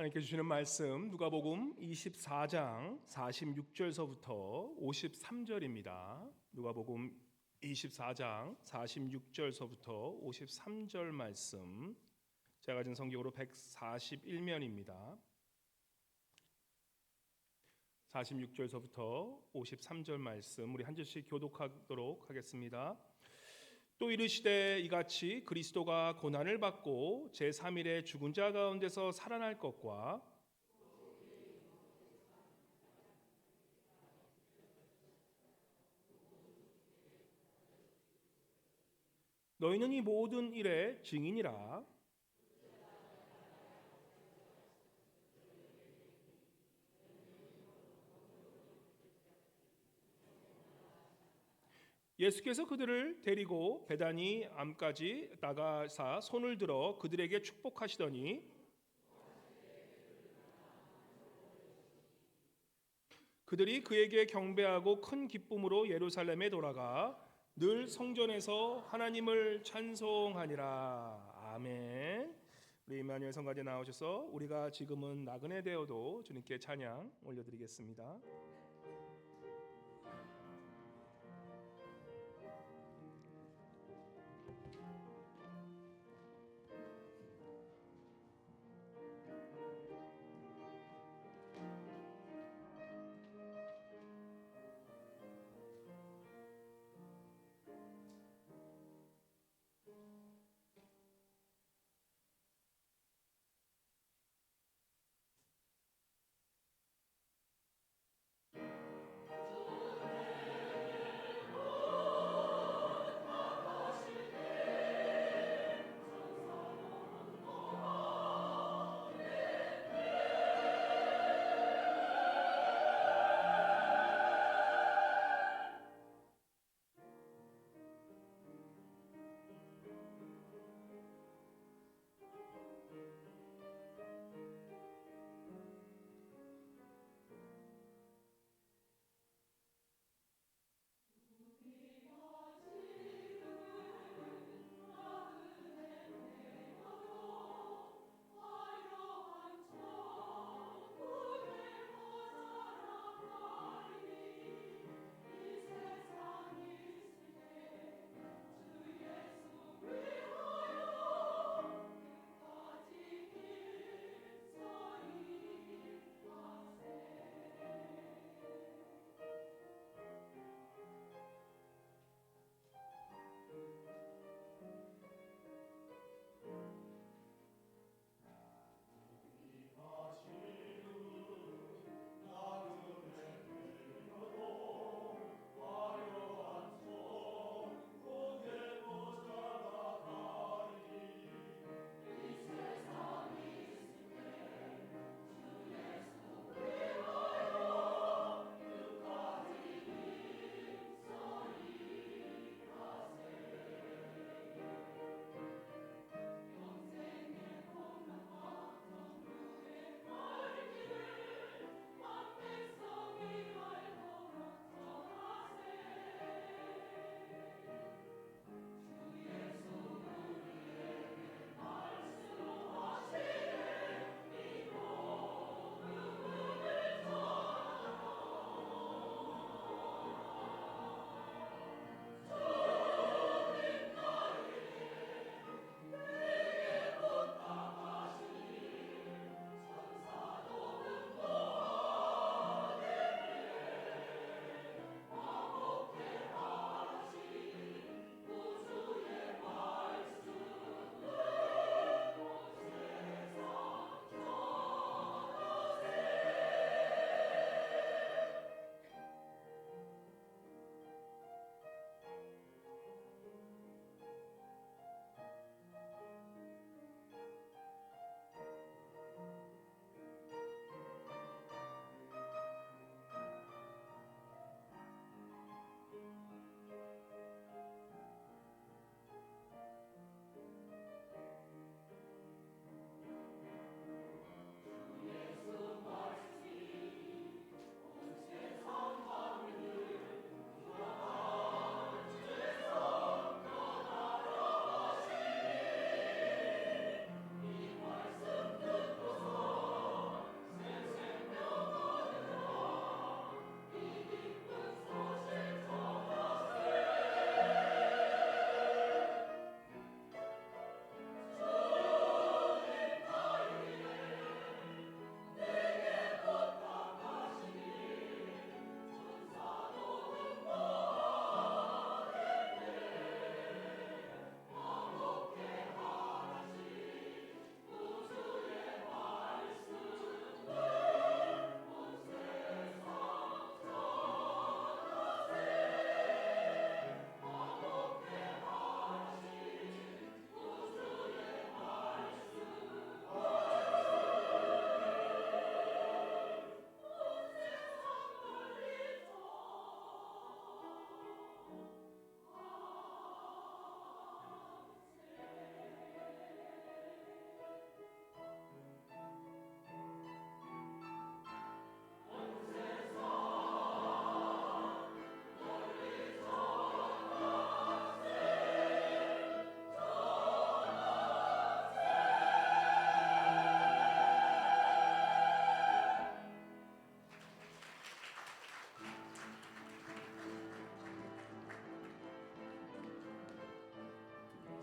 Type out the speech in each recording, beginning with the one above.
하나님께 주시는 말씀 누가복음 24장 46절서부터 53절입니다. 누가복음 24장 46절서부터 53절 말씀, 제가 가진 성경으로 141면입니다. 46절서부터 53절 말씀 우리 한 절씩 교독하도록 하겠습니다. 또 이르시되 이같이 그리스도가 고난을 받고 제3일에 죽은 자 가운데서 살아날 것과 너희는 이 모든 일의 증인이라. 예수께서 그들을 데리고 베다니 암까지 나가사 손을 들어 그들에게 축복하시더니 그들이 그에게 경배하고 큰 기쁨으로 예루살렘에 돌아가 늘 성전에서 하나님을 찬송하니라. 아멘. 우리 이마누엘 성가대 나오셔서 우리가 지금은 나그네 되어도 주님께 찬양 올려드리겠습니다.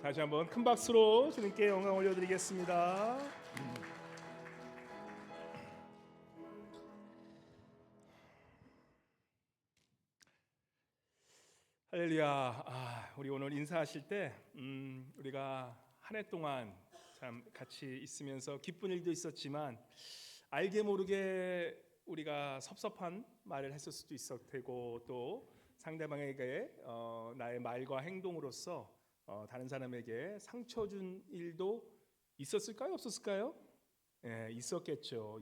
다시 한번 큰 박수로 주님께 영광 올려드리겠습니다. 할렐루야. 우리 오늘 인사하실 때 우리가 한 해 동안 참 같이 있으면서 기쁜 일도 있었지만 알게 모르게 우리가 섭섭한 말을 했을 수도 있을 테고, 또 상대방에게 나의 말과 행동으로서 다른 사람에게 상처 준 일도 있었을까요? 없었을까요? 있었겠죠.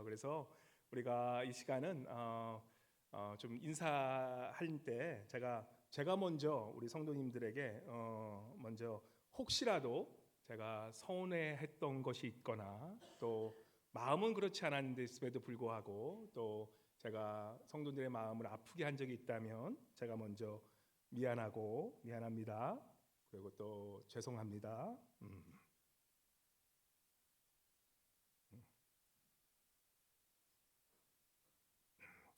그래서 우리가 이 시간은 좀 인사할 때 제가 먼저 우리 성도님들에게 먼저 혹시라도 제가 서운해했던 것이 있거나, 또 마음은 그렇지 않았는데 있음에도 불구하고 또 제가 성도들의 마음을 아프게 한 적이 있다면 제가 먼저 미안합니다. 그리고 또 죄송합니다.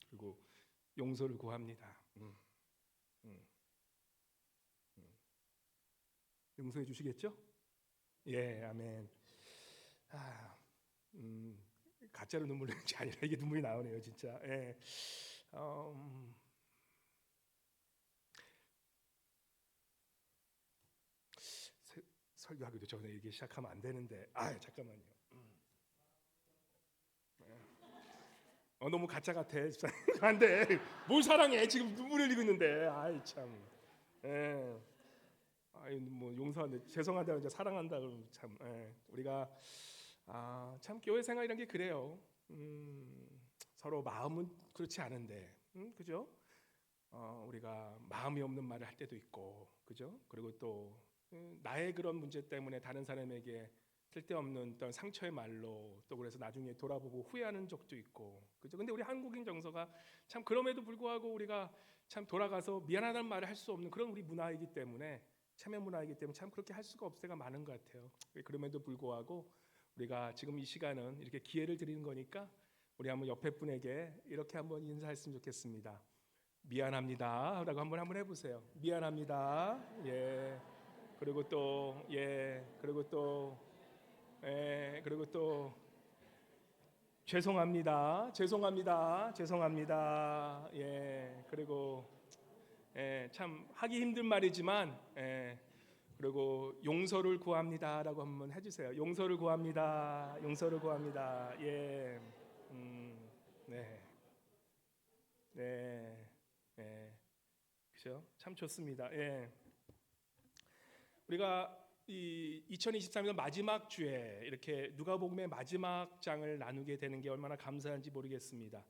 그리고 용서를 구합니다. 용서해 주시겠죠? 예, 아멘. 가짜로 눈물 내는 게 아니라 이게 눈물이 나오네요, 진짜. 예. 설교하기도 전에 이게 시작하면 안 되는데, 잠깐만요. 너무 가짜 같아. 안 돼. 뭘 사랑해? 지금 눈물 흘리고 있는데. 참. 예. 뭐 용서한다, 죄송하다, 이제 사랑한다 그러면 참. 우리가 참 교회 생활이란 게 그래요. 서로 마음은 그렇지 않은데, 그죠? 우리가 마음이 없는 말을 할 때도 있고, 그죠? 그리고 또 나의 그런 문제 때문에 다른 사람에게 쓸데없는 어떤 상처의 말로, 또 그래서 나중에 돌아보고 후회하는 적도 있고, 그죠? 근데 우리 한국인 정서가 참 그럼에도 불구하고 우리가 참 돌아가서 미안하다는 말을 할 수 없는 그런 우리 문화이기 때문에, 체면 문화이기 때문에 참 그렇게 할 수가 없을 때가 많은 것 같아요. 그럼에도 불구하고 우리가 지금 이 시간은 이렇게 기회를 드리는 거니까 우리 한번 옆에 분에게 이렇게 한번 인사했으면 좋겠습니다. 미안합니다 라고 한번 해보세요. 미안합니다. 예. 그리고 또 그리고 또 죄송합니다. 예. 그리고 참 하기 힘든 말이지만, 그리고 용서를 구합니다라고 한번 해주세요. 용서를 구합니다. 예. 그렇죠? 참 좋습니다. 예. 우리가 이 2023년 마지막 주에 이렇게 누가복음의 마지막 장을 나누게 되는 게 얼마나 감사한지 모르겠습니다.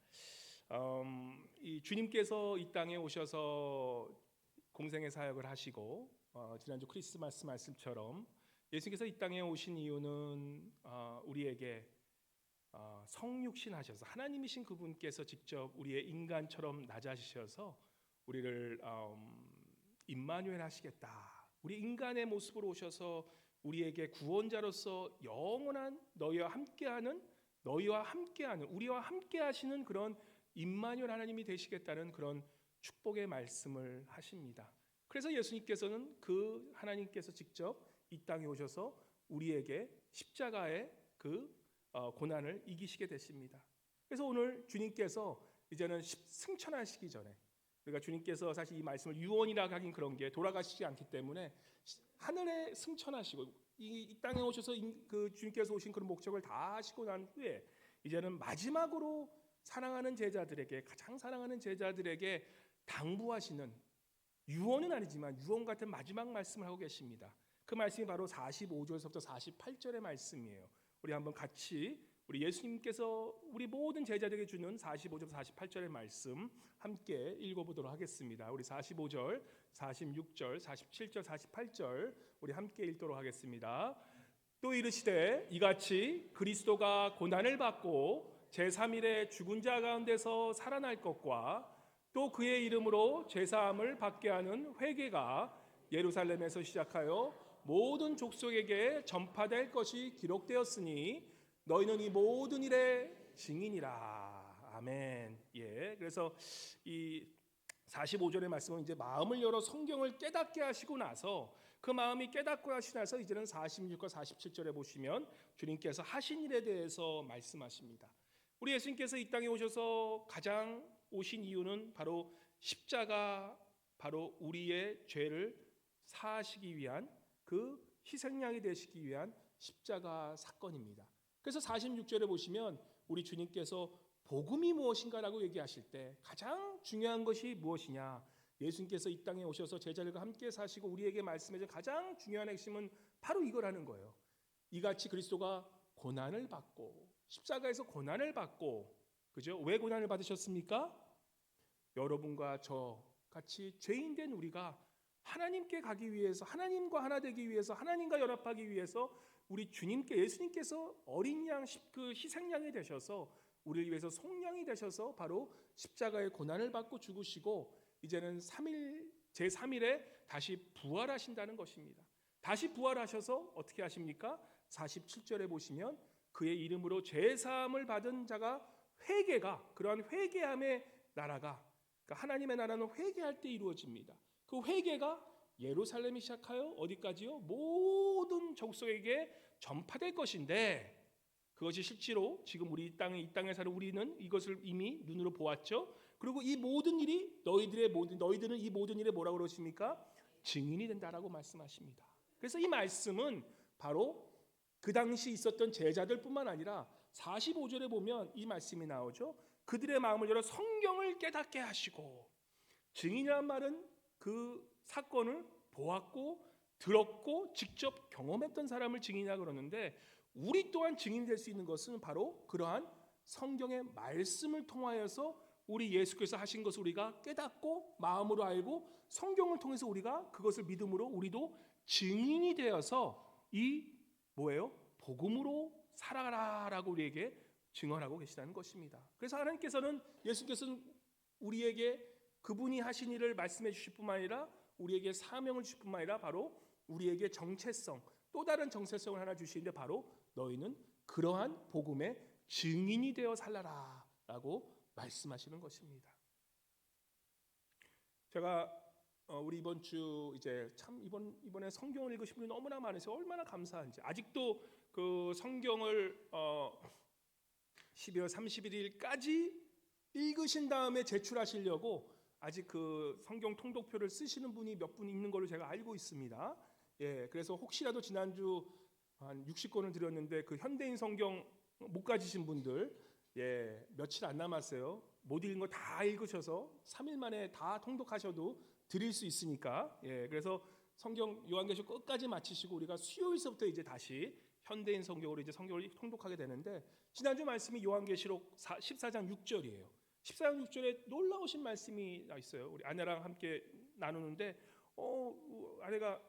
이 주님께서 이 땅에 오셔서 공생의 사역을 하시고, 지난주 크리스마스 말씀처럼 예수님께서 이 땅에 오신 이유는 우리에게 성육신 하셔서 하나님이신 그분께서 직접 우리의 인간처럼 낮아지셔서 우리를 임마누엘 하시겠다. 우리 인간의 모습으로 오셔서 우리에게 구원자로서 영원한 우리와 함께 하시는 그런 임마누엘 하나님이 되시겠다는 그런 축복의 말씀을 하십니다. 그래서 예수님께서는 그 하나님께서 직접 이 땅에 오셔서 우리에게 십자가의 그 고난을 이기시게 되십니다. 그래서 오늘 주님께서 이제는 승천하시기 전에, 우리가 주님께서 사실 이 말씀을 유언이라고 하긴 그런 게 돌아가시지 않기 때문에 하늘에 승천하시고 이 땅에 오셔서 그 주님께서 오신 그런 목적을 다 하시고 난 후에 이제는 마지막으로 사랑하는 제자들에게, 가장 사랑하는 제자들에게 당부하시는, 유언은 아니지만 유언 같은 마지막 말씀을 하고 계십니다. 그 말씀이 바로 45절에서부터 48절의 말씀이에요. 우리 한번 같이 우리 예수님께서 우리 모든 제자들에게 주는 45절 48절의 말씀 함께 읽어보도록 하겠습니다. 우리 45절, 46절, 47절, 48절 우리 함께 읽도록 하겠습니다. 또 이르시되 이같이 그리스도가 고난을 받고 제3일에 죽은 자 가운데서 살아날 것과 또 그의 이름으로 제사함을 받게 하는 회개가 예루살렘에서 시작하여 모든 족속에게 전파될 것이 기록되었으니 너희는 이 모든 일의 증인이라. 아멘. 예. 그래서 이 45절의 말씀은 이제 마음을 열어 성경을 깨닫게 하시고 나서 그 마음이 깨닫고 하시나서 이제는 46과 47절에 보시면 주님께서 하신 일에 대해서 말씀하십니다. 우리 예수님께서 이 땅에 오셔서 가장 오신 이유는 바로 십자가, 바로 우리의 죄를 사하시기 위한 그 희생양이 되시기 위한 십자가 사건입니다. 그래서 46절에 보시면 우리 주님께서 복음이 무엇인가라고 얘기하실 때 가장 중요한 것이 무엇이냐, 예수님께서 이 땅에 오셔서 제자들과 함께 사시고 우리에게 말씀해준 가장 중요한 핵심은 바로 이거라는 거예요. 이같이 그리스도가 고난을 받고 십자가에서 고난을 받고, 그죠? 왜 고난을 받으셨습니까? 여러분과 저 같이 죄인된 우리가 하나님께 가기 위해서, 하나님과 하나 되기 위해서, 하나님과 연합하기 위해서 우리 주님께, 예수님께서 어린 양, 그 희생양이 되셔서 우리를 위해서 속량이 되셔서 바로 십자가의 고난을 받고 죽으시고 이제는 제3일에 다시 부활하신다는 것입니다. 다시 부활하셔서 어떻게 하십니까? 47절에 보시면 그의 이름으로 죄사함을 받은 자가 회개가, 그러한 회개함의 나라가, 그러니까 하나님의 나라는 회개할 때 이루어집니다. 그 회개가 예루살렘이 시작하여 어디까지요? 모든 족속에게 전파될 것인데, 그것이 실제로 지금 우리 이 땅에 사는 우리는 이것을 이미 눈으로 보았죠. 그리고 이 모든 일이 너희들은 이 모든 일에 뭐라고 그러십니까? 증인이 된다라고 말씀하십니다. 그래서 이 말씀은 바로 그 당시 있었던 제자들뿐만 아니라 45절에 보면 이 말씀이 나오죠. 그들의 마음을 열어 성경을 깨닫게 하시고, 증인이란 말은 그 사건을 보았고 들었고 직접 경험했던 사람을 증인이라고 그러는데, 우리 또한 증인이 될 수 있는 것은 바로 그러한 성경의 말씀을 통하여서 우리 예수께서 하신 것을 우리가 깨닫고 마음으로 알고 성경을 통해서 우리가 그것을 믿음으로 우리도 증인이 되어서 이 뭐예요? 복음으로 살아가라라고 우리에게 증언하고 계시다는 것입니다. 그래서 하나님께서는, 예수께서는 우리에게 그분이 하신 일을 말씀해 주실 뿐만 아니라 우리에게 사명을 주실 뿐만 아니라 바로 우리에게 정체성, 또 다른 정체성을 하나 주시는데 바로 너희는 그러한 복음의 증인이 되어 살라라 라고 말씀하시는 것입니다. 제가 우리 이번 주 이제 참 이번에 성경을 읽으신 분이 너무나 많으세요. 얼마나 감사한지. 아직도 그 성경을 12월 31일까지 읽으신 다음에 제출하시려고 아직 그 성경 통독표를 쓰시는 분이 몇 분 있는 걸로 제가 알고 있습니다. 예, 그래서 혹시라도 지난주 한 60권을 드렸는데 그 현대인 성경 못 가지신 분들, 예, 며칠 안 남았어요. 못 읽은 거 다 읽으셔서 3일 만에 다 통독하셔도 드릴 수 있으니까, 예, 그래서 성경 요한계시록 끝까지 마치시고 우리가 수요일서부터 이제 다시 현대인 성경으로 이제 성경을 통독하게 되는데, 지난주 말씀이 요한계시록 14장 6절이에요. 14장 6절에 놀라우신 말씀이 있어요. 우리 아내랑 함께 나누는데 아내가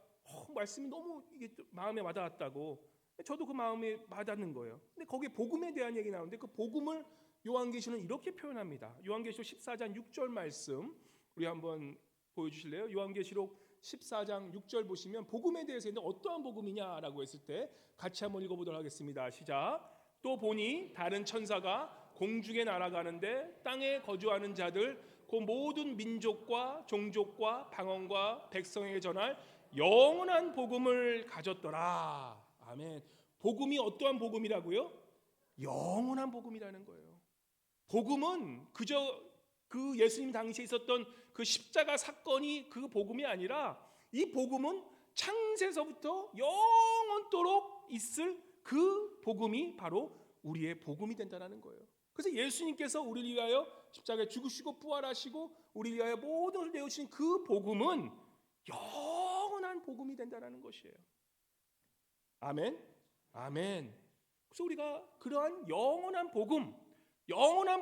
말씀이 너무 이게 마음에 와닿았다고, 저도 그 마음에 와닿는 거예요. 근데 거기에 복음에 대한 얘기 나오는데 그 복음을 요한계시는 이렇게 표현합니다. 요한계시록 14장 6절 말씀 우리 한번 보여주실래요? 요한계시록 14장 6절 보시면 복음에 대해서 있는데 어떠한 복음이냐라고 했을 때 같이 한번 읽어보도록 하겠습니다. 시작. 또 보니 다른 천사가 공중에 날아가는데 땅에 거주하는 자들 그 모든 민족과 종족과 방언과 백성에게 전할 영원한 복음을 가졌더라. 아멘. 복음이 어떠한 복음이라고요? 영원한 복음이라는 거예요. 복음은 그저 그 예수님 당시에 있었던 그 십자가 사건이 그 복음이 아니라, 이 복음은 창세서부터 영원토록 있을 그 복음이 바로 우리의 복음이 된다는 거예요. 그래서 예수님께서 우리를 위하여 십자가에 죽으시고 부활하시고 우리를 위하여 모든 것을 내어주신 그 복음은 영원한 복음이 된다는 것이에요. 아멘. 아멘. 그래서 우리가 그러한 영원한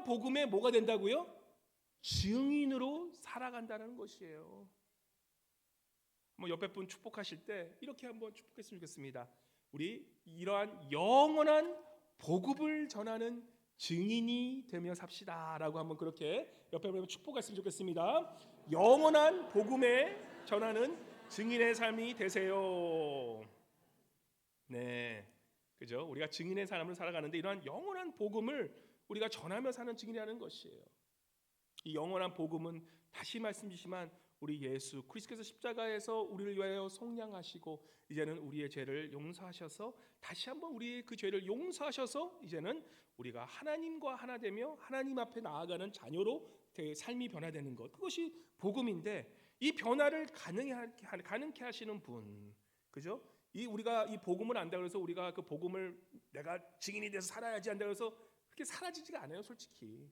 복음에 뭐가 된다고요? 증인으로 살아간다는 것이에요. 뭐 옆에 분 축복하실 때 이렇게 한번 축복했으면 좋겠습니다. 우리 이러한 영원한 복음을 전하는 증인이 되며 삽시다라고 한번 그렇게 옆에 보면 축복했으면 좋겠습니다. 영원한 복음에 전하는 증인의 삶이 되세요. 네, 그죠? 우리가 증인의 삶을 살아가는데 이러한 영원한 복음을 우리가 전하며 사는 증인이라는 것이에요. 이 영원한 복음은 다시 말씀드리지만 우리 예수 그리스도께서 십자가에서 우리를 위하여 속량하시고 이제는 우리의 죄를 용서하셔서 다시 한번 우리의 그 죄를 용서하셔서 이제는 우리가 하나님과 하나 되며 하나님 앞에 나아가는 자녀로 삶이 변화되는 것, 그것이 복음인데, 이 변화를 가능케 하시는 분, 그죠? 우리가 이 복음을 안다 그래서 우리가 그 복음을 내가 증인이 돼서 살아야지 한다 그래서 그렇게 사라지지가 않아요. 솔직히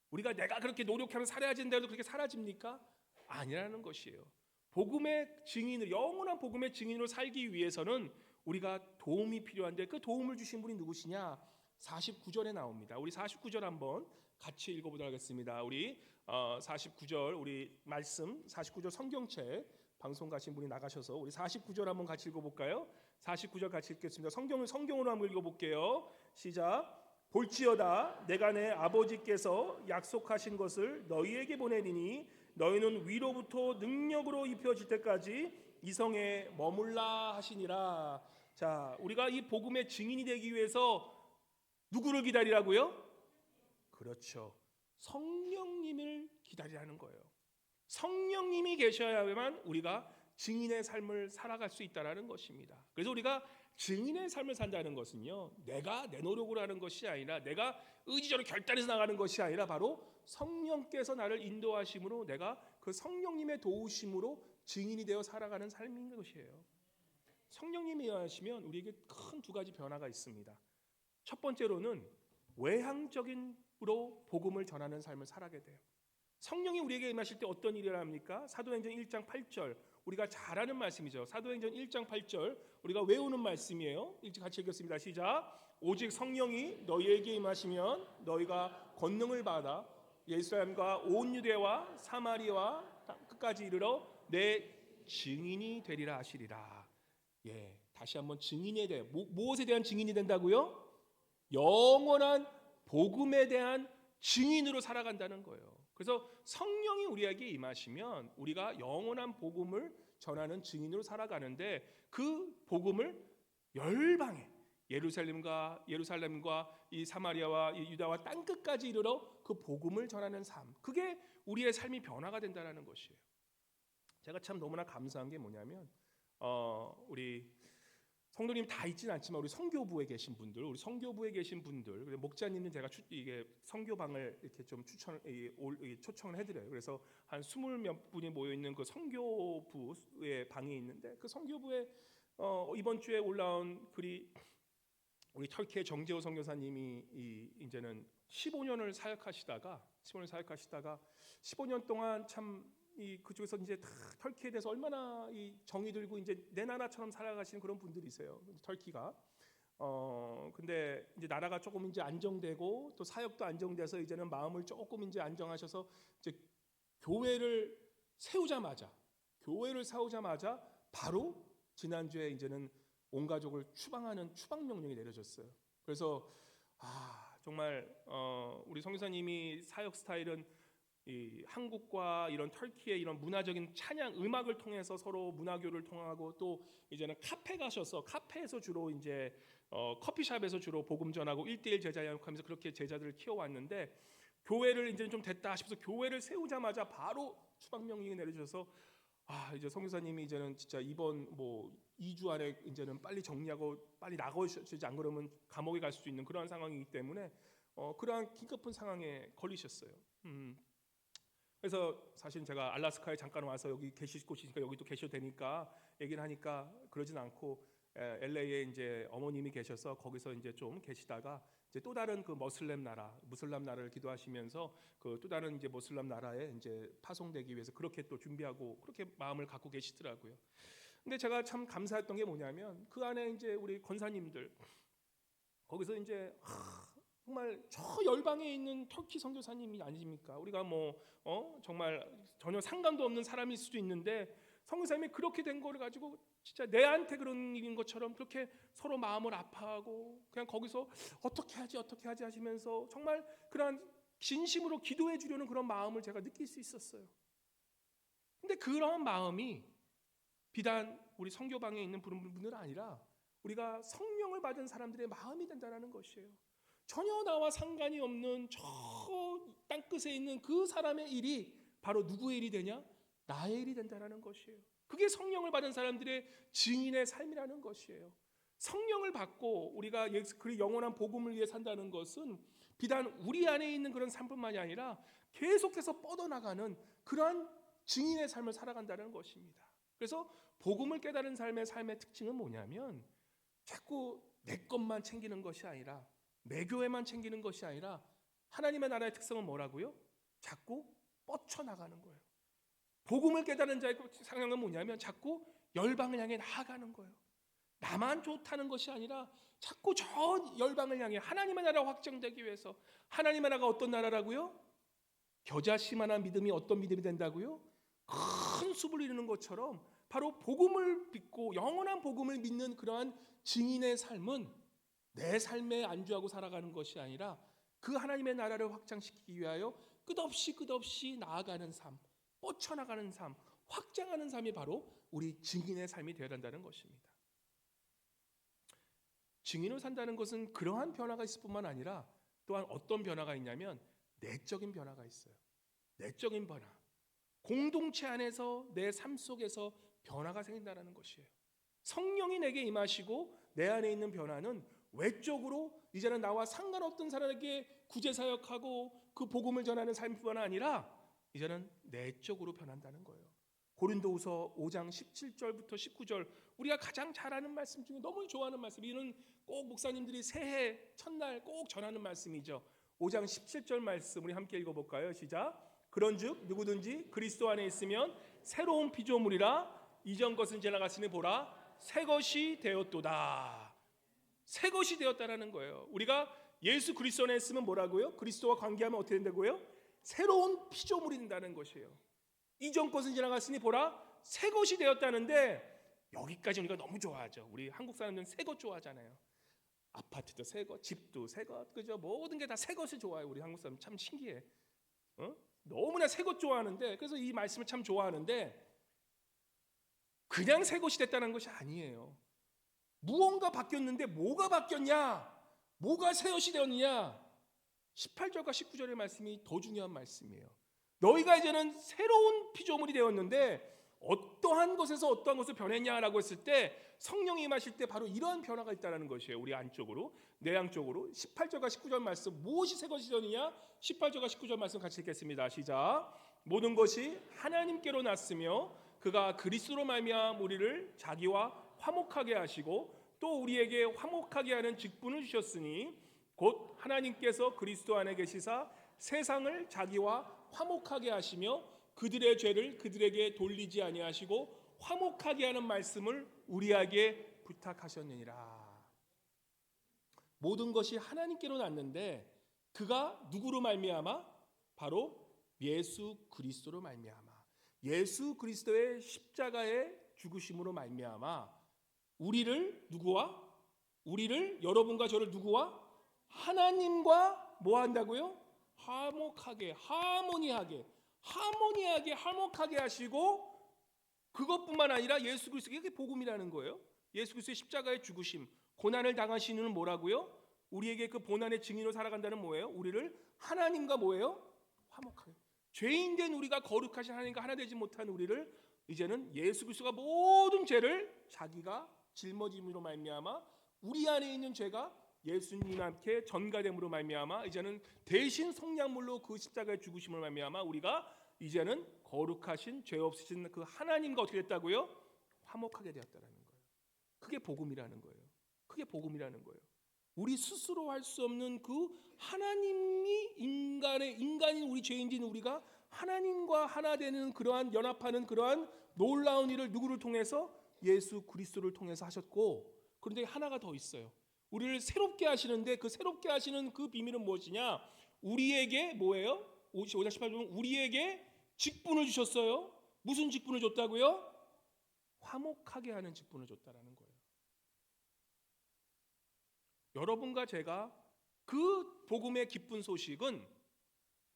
우리가 내가 그렇게 노력하면 살아야지 한다 해도 그렇게 사라집니까? 아니라는 것이에요. 복음의 증인으로, 영원한 복음의 증인으로 살기 위해서는 우리가 도움이 필요한데, 그 도움을 주신 분이 누구시냐? 49절에 나옵니다. 우리 49절 한번 같이 읽어보도록 하겠습니다. 우리 49절 우리 말씀 49절 성경책 방송 가신 분이 나가셔서 우리 49절 한번 같이 읽어볼까요? 49절 같이 읽겠습니다. 성경으로 한번 읽어볼게요. 시작. 볼지어다 내가 내 아버지께서 약속하신 것을 너희에게 보내리니 너희는 위로부터 능력으로 입혀질 때까지 이 성에 머물라 하시니라. 자, 우리가 이 복음의 증인이 되기 위해서 누구를 기다리라고요? 그렇죠. 성령님을 기다리라는 거예요. 성령님이 계셔야만 우리가 증인의 삶을 살아갈 수 있다는 것입니다. 그래서 우리가 증인의 삶을 산다는 것은요, 내가 내 노력으로 하는 것이 아니라, 내가 의지적으로 결단해서 나가는 것이 아니라 바로 성령께서 나를 인도하심으로 내가 그 성령님의 도우심으로 증인이 되어 살아가는 삶인 것이에요. 성령님이 임하시면 우리에게 큰 두 가지 변화가 있습니다. 첫 번째로는 외향적인으로 복음을 전하는 삶을 살아게 돼요. 성령이 우리에게 임하실 때 어떤 일을 합니까? 사도행전 1장 8절 우리가 잘 아는 말씀이죠. 사도행전 1장 8절 우리가 외우는 말씀이에요. 같이 읽겠습니다. 시작. 오직 성령이 너희에게 임하시면 너희가 권능을 받아 예루살렘과 온 유대와 사마리아와 끝까지 이르러 내 증인이 되리라 하시리라. 예, 다시 한번 증인에 대해 무엇에 대한 증인이 된다고요? 영원한 복음에 대한 증인으로 살아간다는 거예요. 그래서 성령이 우리에게 임하시면 우리가 영원한 복음을 전하는 증인으로 살아가는데, 그 복음을 열방에 예루살렘과 이 사마리아와 이 유다와 땅 끝까지 이르러 그 복음을 전하는 삶, 그게 우리의 삶이 변화가 된다는 것이에요. 제가 참 너무나 감사한 게 뭐냐면 우리 성도님 다 있지는 않지만 우리 선교부에 계신 분들, 목자님은 제가 이게 선교방을 이렇게 좀 초청을 해드려요. 그래서 한 20몇 분이 모여 있는 그 선교부의 방이 있는데, 그 선교부에 이번 주에 올라온 글이 우리 터키의 정재호 선교사님이 이제는 15년을 사역하시다가 15년 동안 참 그쪽에서 이제 다 터키에 대해서 얼마나 정이 들고 이제 내 나라처럼 살아가시는 그런 분들이세요. 터키가. 근데 이제 나라가 조금 이제 안정되고 또 사역도 안정돼서 이제는 마음을 조금 이제 안정하셔서 이제 교회를 세우자마자 바로 지난주에 이제는 온 가족을 추방하는 추방 명령이 내려졌어요. 그래서 정말 우리 선교사님이 사역 스타일은 이 한국과 이런 터키의 이런 문화적인 찬양 음악을 통해서 서로 문화교를 통하고, 또 이제는 카페 가셔서 카페에서 주로 이제 커피숍에서 주로 복음 전하고 1:1 제자 양육하면서 그렇게 제자들을 키워왔는데, 교회를 이제 좀 됐다 싶어서 교회를 세우자마자 바로 추방 명령이 내려져서 이제 선교사님이 이제는 진짜 이번 2주 안에 이제는 빨리 정리하고 빨리 나가시지 안 그러면 감옥에 갈 수도 있는 그러한 상황이기 때문에 그러한 긴급한 상황에 걸리셨어요. 그래서 사실 제가 알래스카에 잠깐 와서 여기 계실 곳이니까 여기 또 계셔도 되니까 얘기를 하니까 그러진 않고 LA에 이제 어머님이 계셔서 거기서 이제 좀 계시다가 이제 또 다른 그 무슬람 나라를 기도하시면서 그 또 다른 이제 무슬람 나라에 이제 파송되기 위해서 그렇게 또 준비하고 그렇게 마음을 갖고 계시더라고요. 근데 제가 참 감사했던 게 뭐냐면, 그 안에 이제 우리 권사님들 거기서 이제 정말 저 열방에 있는 터키 선교사님이 아닙니까? 우리가 정말 전혀 상관도 없는 사람일 수도 있는데, 선교사님이 그렇게 된 거를 가지고 진짜 내한테 그런 일인 것처럼 그렇게 서로 마음을 아파하고 그냥 거기서 어떻게 하지 하시면서 정말 그런 진심으로 기도해 주려는 그런 마음을 제가 느낄 수 있었어요. 근데 그런 마음이 비단 우리 선교방에 있는 분들은 아니라 우리가 성령을 받은 사람들의 마음이 된다는 것이에요. 전혀 나와 상관이 없는 저 땅끝에 있는 그 사람의 일이 바로 누구의 일이 되냐? 나의 일이 된다는 것이에요. 그게 성령을 받은 사람들의 증인의 삶이라는 것이에요. 성령을 받고 우리가 그 영원한 복음을 위해 산다는 것은 비단 우리 안에 있는 그런 삶뿐만이 아니라 계속해서 뻗어나가는 그러한 증인의 삶을 살아간다는 것입니다. 그래서 복음을 깨달은 삶의 특징은 뭐냐면 자꾸 내 것만 챙기는 것이 아니라 내 교회만 챙기는 것이 아니라 하나님의 나라의 특성은 뭐라고요? 자꾸 뻗쳐나가는 거예요. 복음을 깨달은 자의 상황은 뭐냐면 자꾸 열방을 향해 나아가는 거예요. 나만 좋다는 것이 아니라 자꾸 저 열방을 향해 하나님의 나라가 확장되기 위해서. 하나님의 나라가 어떤 나라라고요? 겨자씨만한 믿음이 어떤 믿음이 된다고요? 큰 숲을 이루는 것처럼 바로 복음을 믿고 영원한 복음을 믿는 그러한 증인의 삶은 내 삶에 안주하고 살아가는 것이 아니라 그 하나님의 나라를 확장시키기 위하여 끝없이 나아가는 삶, 뻗쳐나가는 삶, 확장하는 삶이 바로 우리 증인의 삶이 되어야 한다는 것입니다. 증인으로 산다는 것은 그러한 변화가 있을 뿐만 아니라 또한 어떤 변화가 있냐면 내적인 변화가 있어요. 내적인 변화. 공동체 안에서 내 삶 속에서 변화가 생긴다는 것이에요. 성령이 내게 임하시고 내 안에 있는 변화는 외적으로 이제는 나와 상관없던 사람에게 구제사역하고 그 복음을 전하는 삶뿐만 아니라 이제는 내적으로 변한다는 거예요. 고린도후서 5장 17절부터 19절 우리가 가장 잘 아는 말씀 중에 너무 좋아하는 말씀, 이는 꼭 목사님들이 새해 첫날 꼭 전하는 말씀이죠. 5장 17절 말씀 우리 함께 읽어볼까요? 시작. 그런즉 누구든지 그리스도 안에 있으면 새로운 피조물이라 이전 것은 지나갔으니 보라 새 것이 되었도다. 새 것이 되었다라는 거예요. 우리가 예수 그리스도 안에 있으면 뭐라고요? 그리스도와 관계하면 어떻게 된다고요? 새로운 피조물이 된다는 것이에요. 이전 것은 지나갔으니 보라 새 것이 되었다는데 여기까지 우리가 너무 좋아하죠. 우리 한국 사람들은 새 것 좋아하잖아요. 아파트도 새 것, 집도 새 것, 그죠? 모든 게 다 새 것을 좋아해요. 우리 한국 사람 참 신기해. 너무나 새 것 좋아하는데, 그래서 이 말씀을 참 좋아하는데 그냥 새 것이 됐다는 것이 아니에요. 무언가 바뀌었는데 뭐가 바뀌었냐? 뭐가 새 것이 되었느냐? 18절과 19절의 말씀이 더 중요한 말씀이에요. 너희가 이제는 새로운 피조물이 되었는데 어떠한 것에서 어떠한 것을 변했냐라고 했을 때 성령이 임하실 때 바로 이러한 변화가 있다는 것이에요. 우리 안쪽으로, 내 양쪽으로. 18절과 19절 말씀 무엇이 새 것이 되느냐? 18절과 19절 말씀 같이 읽겠습니다. 시작. 모든 것이 하나님께로 났으며 그가 그리스도로 말미암아 우리를 자기와 화목하게 하시고 또 우리에게 화목하게 하는 직분을 주셨으니 곧 하나님께서 그리스도 안에 계시사 세상을 자기와 화목하게 하시며 그들의 죄를 그들에게 돌리지 아니하시고 화목하게 하는 말씀을 우리에게 부탁하셨느니라. 모든 것이 하나님께로 났는데 그가 누구로 말미암아? 바로 예수 그리스도로 말미암아. 예수 그리스도의 십자가의 죽으심으로 말미암아 우리를 누구와? 우리를 여러분과 저를 누구와? 하나님과 뭐 한다고요? 화목하게, 화목하게 하시고 그것뿐만 아니라 예수 그리스도, 이게 복음이라는 거예요. 예수 그리스도의 십자가의 죽으심, 고난을 당하신 이유는 뭐라고요? 우리에게 그 고난의 증인으로 살아간다는 뭐예요? 우리를 하나님과 뭐예요? 화목하게. 죄인된 우리가 거룩하신 하나님과 하나 되지 못한 우리를 이제는 예수 그리스도가 모든 죄를 자기가 짊어짐으로 말미암아 우리 안에 있는 죄가 예수님 함께 전가됨으로 말미암아 이제는 대신 성량물로 그 십자가의 죽으심을 말미암아 우리가 이제는 거룩하신 죄 없으신 그 하나님과 어떻게 됐다고요? 화목하게 되었다라는 거예요. 그게 복음이라는 거예요. 그게 복음이라는 거예요. 우리 스스로 할 수 없는 그 하나님이 인간인 우리 죄인인 우리가 하나님과 하나 되는 그러한 연합하는 그러한 놀라운 일을 누구를 통해서? 예수 그리스도를 통해서 하셨고, 그런데 하나가 더 있어요. 우리를 새롭게 하시는데 그 새롭게 하시는 그 비밀은 무엇이냐? 우리에게 뭐예요? 55장 18절 보면 우리에게 직분을 주셨어요. 무슨 직분을 줬다고요? 화목하게 하는 직분을 줬다라는 거예요. 여러분과 제가 그 복음의 기쁜 소식은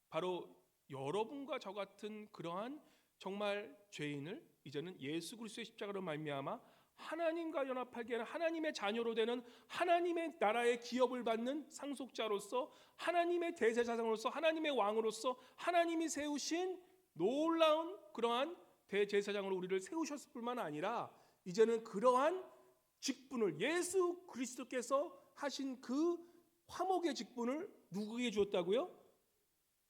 바로 여러분과 저 같은 그러한 정말 죄인을 이제는 예수 그리스도의 십자가로 말미암아 하나님과 연합하게 하는 하나님의 자녀로 되는 하나님의 나라의 기업을 받는 상속자로서 하나님의 대제사장으로서 하나님의 왕으로서 하나님이 세우신 놀라운 그러한 대제사장으로 우리를 세우셨을 뿐만 아니라 이제는 그러한 직분을 예수 그리스도께서 하신 그 화목의 직분을 누구에게 주었다고요?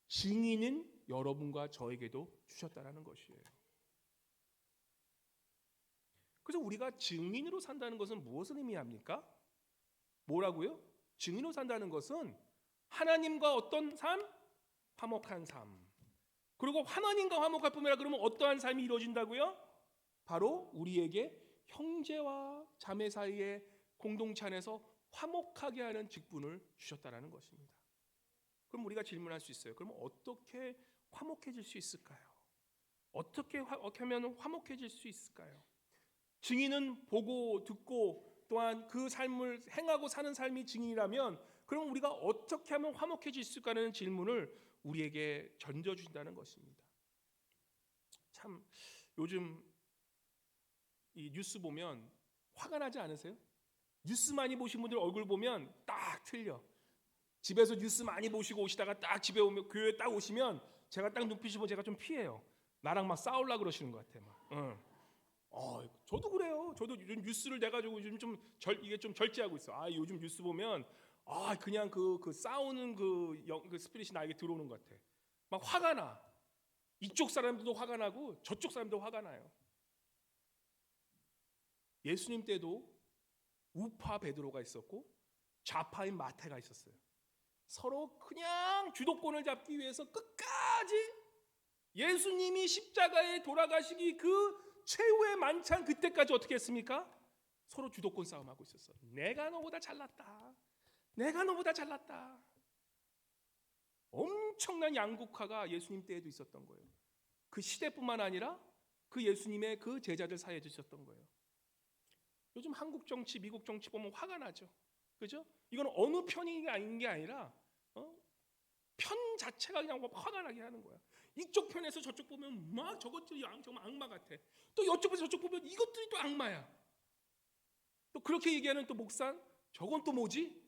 증인인 여러분과 저에게도 주셨다라는 것이에요. 그래서 우리가 증인으로 산다는 것은 무엇을 의미합니까? 뭐라고요? 증인으로 산다는 것은 하나님과 어떤 삶? 화목한 삶. 그리고 하나님과 화목할 뿐만 아니라 그러면 어떠한 삶이 이루어진다고요? 바로 우리에게 형제와 자매 사이의 공동체 안에서 화목하게 하는 직분을 주셨다라는 것입니다. 그럼 우리가 질문할 수 있어요. 그럼 어떻게 화목해질 수 있을까요? 어떻게 하면 화목해질 수 있을까요? 증인은 보고 듣고 또한 그 삶을 행하고 사는 삶이 증인이라면 그럼 우리가 어떻게 하면 화목해질 수 있을까라는 질문을 우리에게 던져준다는 것입니다. 참 요즘 이 뉴스 보면 화가 나지 않으세요? 뉴스 많이 보신 분들 얼굴 보면 딱 틀려. 집에서 뉴스 많이 보시고 오시다가 딱 집에 오면 교회 딱 오시면 제가 딱 눈빛이 보면 제가 좀 피해요. 나랑 막 싸우려고 그러시는 것 같아 막. 저도 그래요. 저도 요즘 뉴스를 내가지고 요즘 이게 좀 절제하고 있어. 요즘 뉴스 보면 그냥 그 싸우는 그 스피릿이 나에게 들어오는 것 같아. 막 화가 나. 이쪽 사람들도 화가 나고 저쪽 사람도 화가 나요. 예수님 때도 우파 베드로가 있었고 좌파인 마태가 있었어요. 서로 그냥 주도권을 잡기 위해서 끝까지 예수님이 십자가에 돌아가시기 그 최후의 만찬 그때까지 어떻게 했습니까? 서로 주도권 싸움하고 있었어. 내가 너보다 잘났다. 내가 너보다 잘났다. 엄청난 양극화가 예수님 때에도 있었던 거예요. 그 시대뿐만 아니라 그 예수님의 그 제자들 사이에도 있었던 거예요. 요즘 한국 정치, 미국 정치 보면 화가 나죠. 그죠? 이건 어느 편이 아닌 게 아니라 편 자체가 그냥 화가 나게 하는 거야. 이쪽 편에서 저쪽 보면 막 저것들이 정말 악마 같아. 또 이쪽에서 저쪽 보면 이것들이 또 악마야. 또 그렇게 얘기하는 또 목사, 저건 또 뭐지?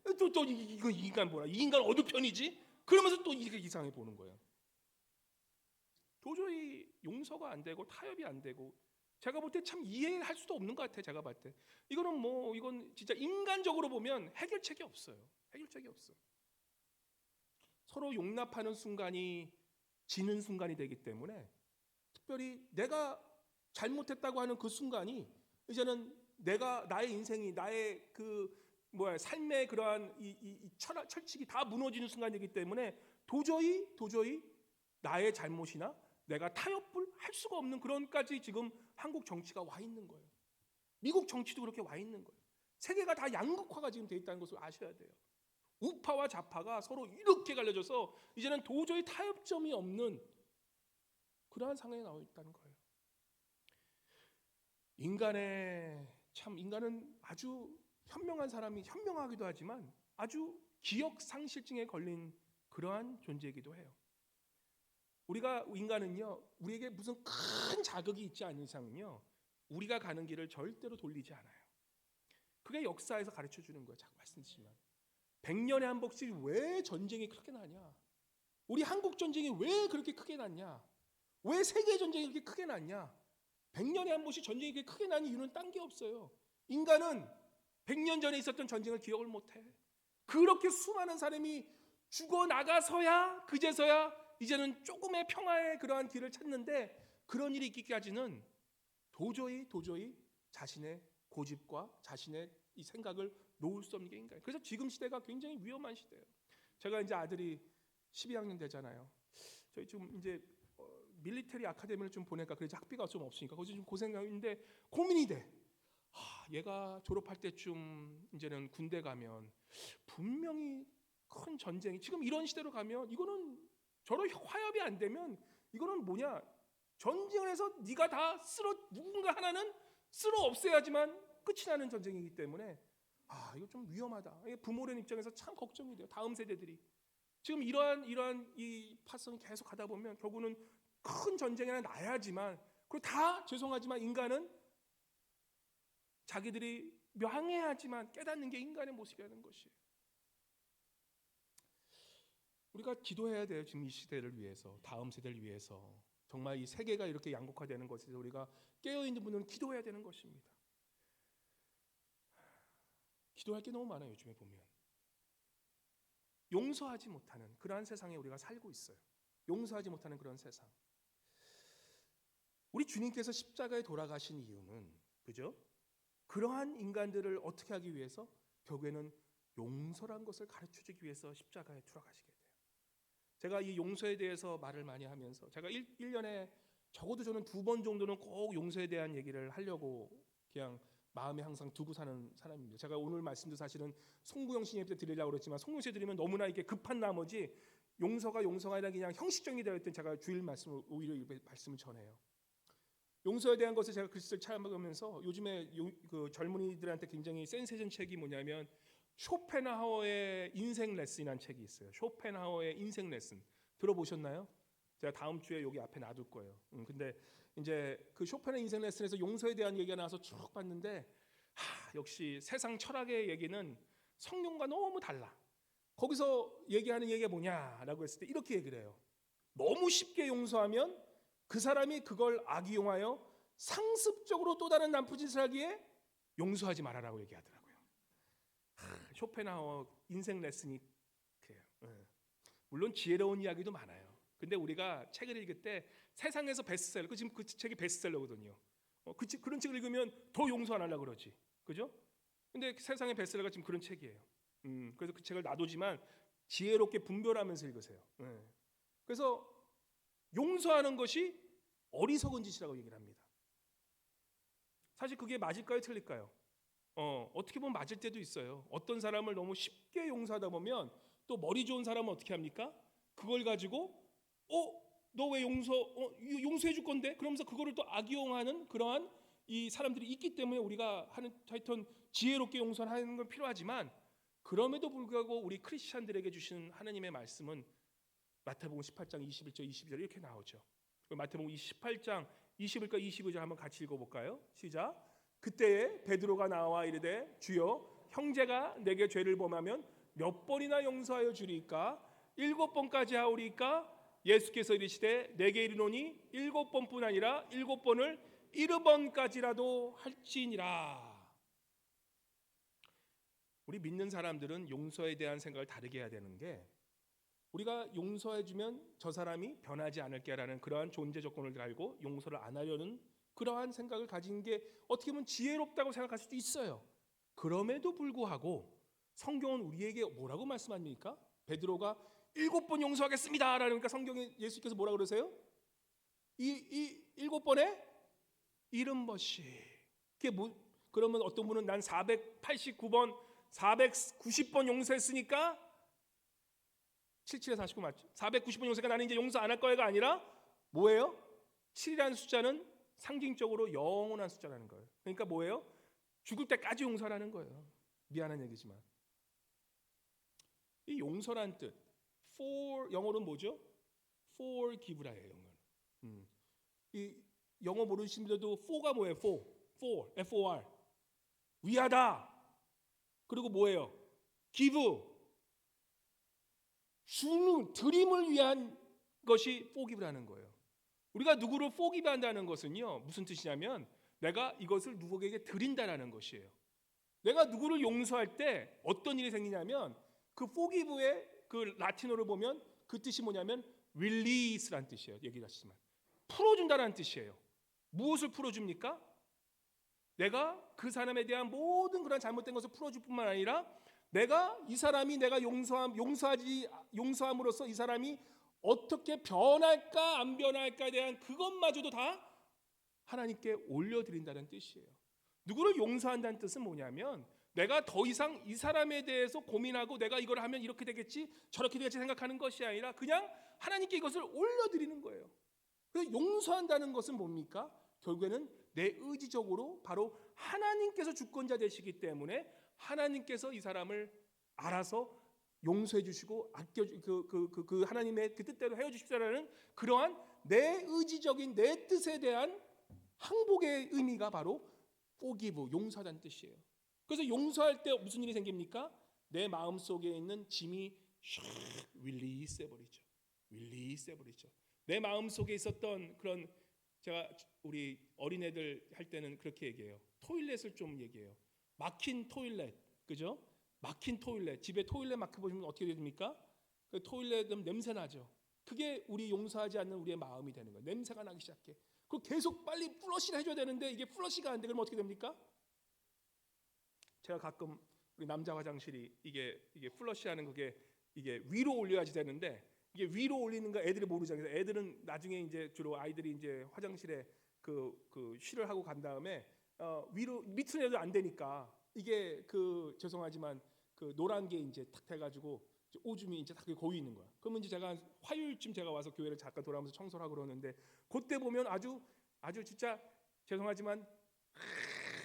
또 이거 인간 뭐야? 이 인간 어느 편이지? 그러면서 또 이게 이상해 보는 거예요. 도저히 용서가 안 되고 타협이 안 되고 제가 볼 때 참 이해할 수도 없는 것 같아. 제가 볼 때 이건 진짜 인간적으로 보면 해결책이 없어요. 해결책이 없어. 서로 용납하는 순간이 지는 순간이 되기 때문에 특별히 내가 잘못했다고 하는 그 순간이 이제는 나의 인생이 나의 삶의 그러한 이 철칙이 다 무너지는 순간이기 때문에 도저히 나의 잘못이나 내가 타협을 할 수가 없는 그런까지 지금 한국 정치가 와 있는 거예요. 미국 정치도 그렇게 와 있는 거예요. 세계가 다 양극화가 지금 돼 있다는 것을 아셔야 돼요. 우파와 좌파가 서로 이렇게 갈려져서 이제는 도저히 타협점이 없는 그러한 상황에 나와 있다는 거예요. 인간은 아주 현명한 사람이 현명하기도 하지만 아주 기억상실증에 걸린 그러한 존재이기도 해요. 인간은요, 우리에게 무슨 큰 자극이 있지 않은 이상은요, 우리가 가는 길을 절대로 돌리지 않아요. 그게 역사에서 가르쳐 주는 거예요. 자꾸 말씀드리지만 100년에 한 번씩 왜 전쟁이 그렇게 나냐? 우리 한국 전쟁이 왜 그렇게 크게 났냐? 왜 세계 전쟁이 그렇게 크게 났냐? 100년에 한 번씩 전쟁이 그렇게 크게 나는 이유는 딴 게 없어요. 인간은 100년 전에 있었던 전쟁을 기억을 못해. 그렇게 수많은 사람이 죽어나가서야 그제서야 이제는 조금의 평화의 그러한 길을 찾는데 그런 일이 있기까지는 도저히 자신의 고집과 자신의 이 생각을 놓을 수 없는 게 인간이에요. 그래서 지금 시대가 굉장히 위험한 시대예요. 제가 이제 아들이 12학년 되잖아요. 저희 지금 이제 밀리터리 아카데미를 좀 보내니까 그래서 학비가 좀 없으니까 거기서 좀 고생하는데 고민이 돼. 얘가 졸업할 때쯤 이제는 군대 가면 분명히 큰 전쟁이 지금 이런 시대로 가면 이거는 저런 화협이 안 되면 이거는 뭐냐? 전쟁을 해서 네가 다 누군가 하나는 쓸어 없애야지만 끝이 나는 전쟁이기 때문에 이거 좀 위험하다. 부모님 입장에서 참 걱정이 돼요. 다음 세대들이 지금 이러한 이 파성이 계속 가다 보면 결국은 큰 전쟁이 하나 나야지만 그리고 다 죄송하지만 인간은 자기들이 명해야지만 깨닫는 게 인간의 모습이라는 것이에요. 우리가 기도해야 돼요. 지금 이 시대를 위해서, 다음 세대를 위해서. 정말 이 세계가 이렇게 양극화되는 것에 대해서 우리가 깨어있는 분들은 기도해야 되는 것입니다. 기도할 게 너무 많아요. 요즘에 보면 용서하지 못하는 그러한 세상에 우리가 살고 있어요. 용서하지 못하는 그런 세상. 우리 주님께서 십자가에 돌아가신 이유는, 그죠? 그러한 인간들을 어떻게 하기 위해서? 결국에는 용서란 것을 가르쳐주기 위해서 십자가에 돌아가시게 돼요. 제가 이 용서에 대해서 말을 많이 하면서 제가 1년에 적어도 저는 2번 정도는 꼭 용서에 대한 얘기를 하려고 그냥 마음에 항상 두고 사는 사람입니다. 제가 오늘 말씀도 사실은 송구영 신예 때 드리려고 그랬지만 송구영 신예 드리면 너무나 이게 급한 나머지 용서가 아니라 그냥 형식적이 되어 있던 제가 주일 말씀을 오히려 말씀을 전해요. 용서에 대한 것을 제가 글씨를 찾아보면서 요즘에 그 젊은이들한테 굉장히 센세이션 책이 뭐냐면 쇼펜하우어의 인생 레슨이라는 책이 있어요. 쇼펜하우어의 인생 레슨 들어보셨나요? 제가 다음 주에 여기 앞에 놔둘 거예요. 근데 이제 그 쇼펜의 인생 레슨에서 용서에 대한 얘기가 나와서 쭉 봤는데 역시 세상 철학의 얘기는 성경과 너무 달라. 거기서 얘기하는 얘기가 뭐냐라고 했을 때 이렇게 얘기를 해요. 너무 쉽게 용서하면 그 사람이 그걸 악이용하여 상습적으로 또 다른 난푸짓을 하기에 용서하지 말아라고 얘기하더라고요. 쇼펜하우어 인생 레슨이 그래요. 물론 지혜로운 이야기도 많아요. 근데 우리가 책을 읽을 때 세상에서 베스트셀러, 지금 그 책이 베스트셀러거든요. 그런 책을 읽으면 더 용서 안 하려고 그러지, 그죠? 근데 세상의 베스트셀러가 지금 그런 책이에요. 그래서 그 책을 놔두지만 지혜롭게 분별하면서 읽으세요. 그래서 용서하는 것이 어리석은 짓이라고 얘기를 합니다. 사실 그게 맞을까요, 틀릴까요? 어떻게 보면 맞을 때도 있어요. 어떤 사람을 너무 쉽게 용서하다 보면 또 머리 좋은 사람은 어떻게 합니까? 그걸 가지고 너 왜 용서해 줄 건데? 그러면서 그거를 또 악용하는 그러한 이 사람들이 있기 때문에 우리가 하여튼 지혜롭게 용서하는 건 필요하지만 그럼에도 불구하고 우리 크리스찬들에게 주시는 하나님의 말씀은 마태복음 18장 21절 22절 이렇게 나오죠. 마태복음 18장 21절 22절 한번 같이 읽어볼까요? 시작. 그때에 베드로가 나와 이르되 주여 형제가 내게 죄를 범하면 몇 번이나 용서하여 주리까? 7번까지 하오리까? 예수께서 이르시되 내게 이르노니 7번뿐 아니라 7번을 70번까지라도 할지니라. 우리 믿는 사람들은 용서에 대한 생각을 다르게 해야 되는 게 우리가 용서해주면 저 사람이 변하지 않을게라는 그러한 존재 조건을 달고 용서를 안 하려는 그러한 생각을 가진 게 어떻게 보면 지혜롭다고 생각할 수도 있어요. 그럼에도 불구하고 성경은 우리에게 뭐라고 말씀합니까? 베드로가 7번 용서하겠습니다 라니까 성경에 예수께서 뭐라고 그러세요? 이 7번에 70번씩. 그러면 어떤 분은 난 489번 490번 용서했으니까 77에 49 맞죠? 490번 용서니까 나는 이제 용서 안 할 거야가 아니라 뭐예요? 7이라는 숫자는 상징적으로 영원한 숫자라는 거예요. 그러니까 뭐예요? 죽을 때까지 용서라는 거예요. 미안한 얘기지만 이 용서란 뜻 영어로는 뭐죠? forgive라예요. 영어는. 이 영어 모르시는 분들도 for가 뭐예요? F-O-R 위하다. 그리고 뭐예요? give 주는 드림을 위한 것이 forgive라는 거예요. 우리가 누구를 forgive 한다는 것은요 무슨 뜻이냐면 내가 이것을 누구에게 드린다라는 것이에요. 내가 누구를 용서할 때 어떤 일이 생기냐면 그 forgive의 그 라틴어를 보면 그 뜻이 뭐냐면 release라는 뜻이에요. 얘기하시지만 풀어준다라는 뜻이에요. 무엇을 풀어줍니까? 내가 그 사람에 대한 모든 그런 잘못된 것을 풀어줄 뿐만 아니라 내가 이 사람이 내가 용서함으로써 이 사람이 어떻게 변할까 안 변할까에 대한 그것마저도 다 하나님께 올려드린다는 뜻이에요. 누구를 용서한다는 뜻은 뭐냐면 내가 더 이상 이 사람에 대해서 고민하고 내가 이걸 하면 이렇게 되겠지 저렇게 되겠지 생각하는 것이 아니라 그냥 하나님께 이것을 올려드리는 거예요. 그래서 용서한다는 것은 뭡니까? 결국에는 내 의지적으로 바로 하나님께서 주권자 되시기 때문에 하나님께서 이 사람을 알아서 용서해 주시고 아껴 그 하나님의 그 뜻대로 헤어 주십시오라는 그러한 내 의지적인 내 뜻에 대한 항복의 의미가 바로 forgive 용서하다는 뜻이에요. 그래서 용서할 때 무슨 일이 생깁니까? 내 마음 속에 있는 짐이 샥 릴리스 해버리죠. 내 마음속에 있었던 그런, 제가 우리 어린애들 할 때는 그렇게 얘기해요. 토일렛을 좀 얘기해요. 막힌 토일렛, 그죠? 막힌 토일렛. 집에 토일렛 막혀 보시면 어떻게 됩니까? 그 토일렛은 냄새 나죠. 그게 우리 용서하지 않는 우리의 마음이 되는 거예요. 냄새가 나기 시작해. 그 계속 빨리 플러시를 해줘야 되는데 이게 플러시가 안 돼. 그럼 어떻게 됩니까? 제가 가끔 우리 남자 화장실이 이게 플러시하는 그게 이게 위로 올려야지 되는데, 이게 위로 올리는 거 애들이 모르잖아요. 애들은 나중에 이제 주로 아이들이 이제 화장실에 그 쉬를 하고 간 다음에 위로 밑으로 해도 안 되니까 이게 죄송하지만 그 노란 게 이제 탁 해가지고 오줌이 이제 다 거기 있는 거야. 그러면 이제 제가 화요일쯤 제가 와서 교회를 잠깐 돌아오면서 청소를 하고 그러는데, 그때 보면 아주 진짜 죄송하지만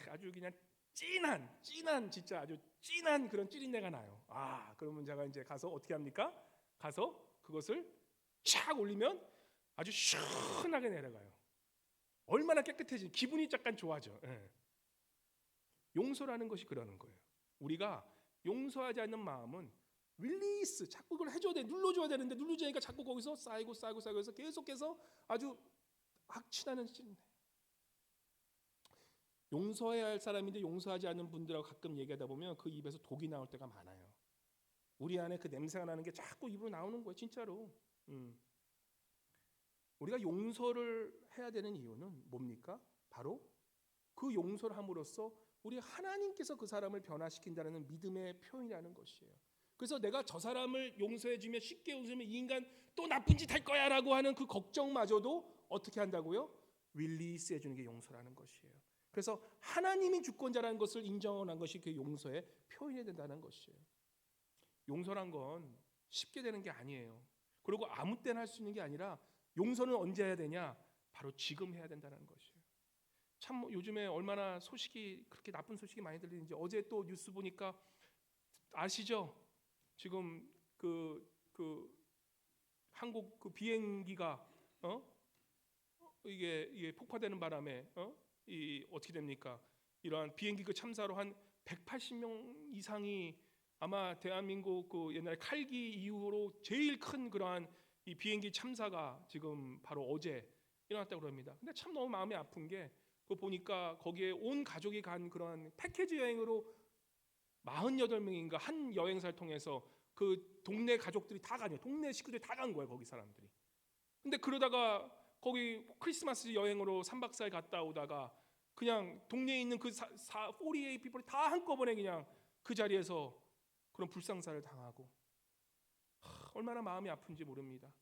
아주 그냥 진한 진짜 아주 진한 그런 찌린내가 나요. 그러면 제가 이제 가서 어떻게 합니까? 가서 그것을 착 올리면 아주 시원하게 내려가요. 얼마나 깨끗해지, 기분이 약간 좋아져. 예. 용서라는 것이 그러는 거예요. 우리가 용서하지 않는 마음은 릴리스, 자꾸 그걸 해줘야 돼, 눌러줘야 되는데 눌러주니까 자꾸 거기서 쌓이고 해서 계속해서 아주 악취나는 찌린내. 용서해야 할 사람인데 용서하지 않는 분들하고 가끔 얘기하다 보면 그 입에서 독이 나올 때가 많아요. 우리 안에 그 냄새가 나는 게 자꾸 입으로 나오는 거예요, 진짜로. 우리가 용서를 해야 되는 이유는 뭡니까? 바로 그 용서를 함으로써 우리 하나님께서 그 사람을 변화시킨다는 믿음의 표현이라는 것이에요. 그래서 내가 저 사람을 용서해주면, 쉽게 용서하면 이 인간 또 나쁜 짓 할 거야 라고 하는 그 걱정마저도 어떻게 한다고요? 릴리스 해주는 게 용서라는 것이에요. 그래서 하나님이 주권자라는 것을 인정한 것이 그 용서의 표현이 된다는 것이에요. 용서란 건 쉽게 되는 게 아니에요. 그리고 아무 때나 할 수 있는 게 아니라, 용서는 언제 해야 되냐? 바로 지금 해야 된다는 것이에요. 참 요즘에 얼마나 소식이, 그렇게 나쁜 소식이 많이 들리는지, 어제 또 뉴스 보니까 아시죠? 지금 그 한국 그 비행기가 이게 폭파되는 바람에 이 어떻게 됩니까? 이러한 비행기 그 참사로 한 180명 이상이, 아마 대한민국 그 옛날 칼기 이후로 제일 큰 그러한 이 비행기 참사가 지금 바로 어제 일어났다고 합니다. 근데 참 너무 마음이 아픈 게, 그거 보니까 거기에 온 가족이 간 그러한 패키지 여행으로 48명인가 한 여행사를 통해서 그 동네 가족들이 다 가요. 동네 식구들이 다 간 거예요, 거기 사람들이. 근데 그러다가 거기 크리스마스 여행으로 3박 4일 갔다 오다가 그냥 동네에 있는 그 48 피플이 다 한꺼번에 그냥 그 자리에서 그런 불상사를 당하고, 얼마나 마음이 아픈지 모릅니다.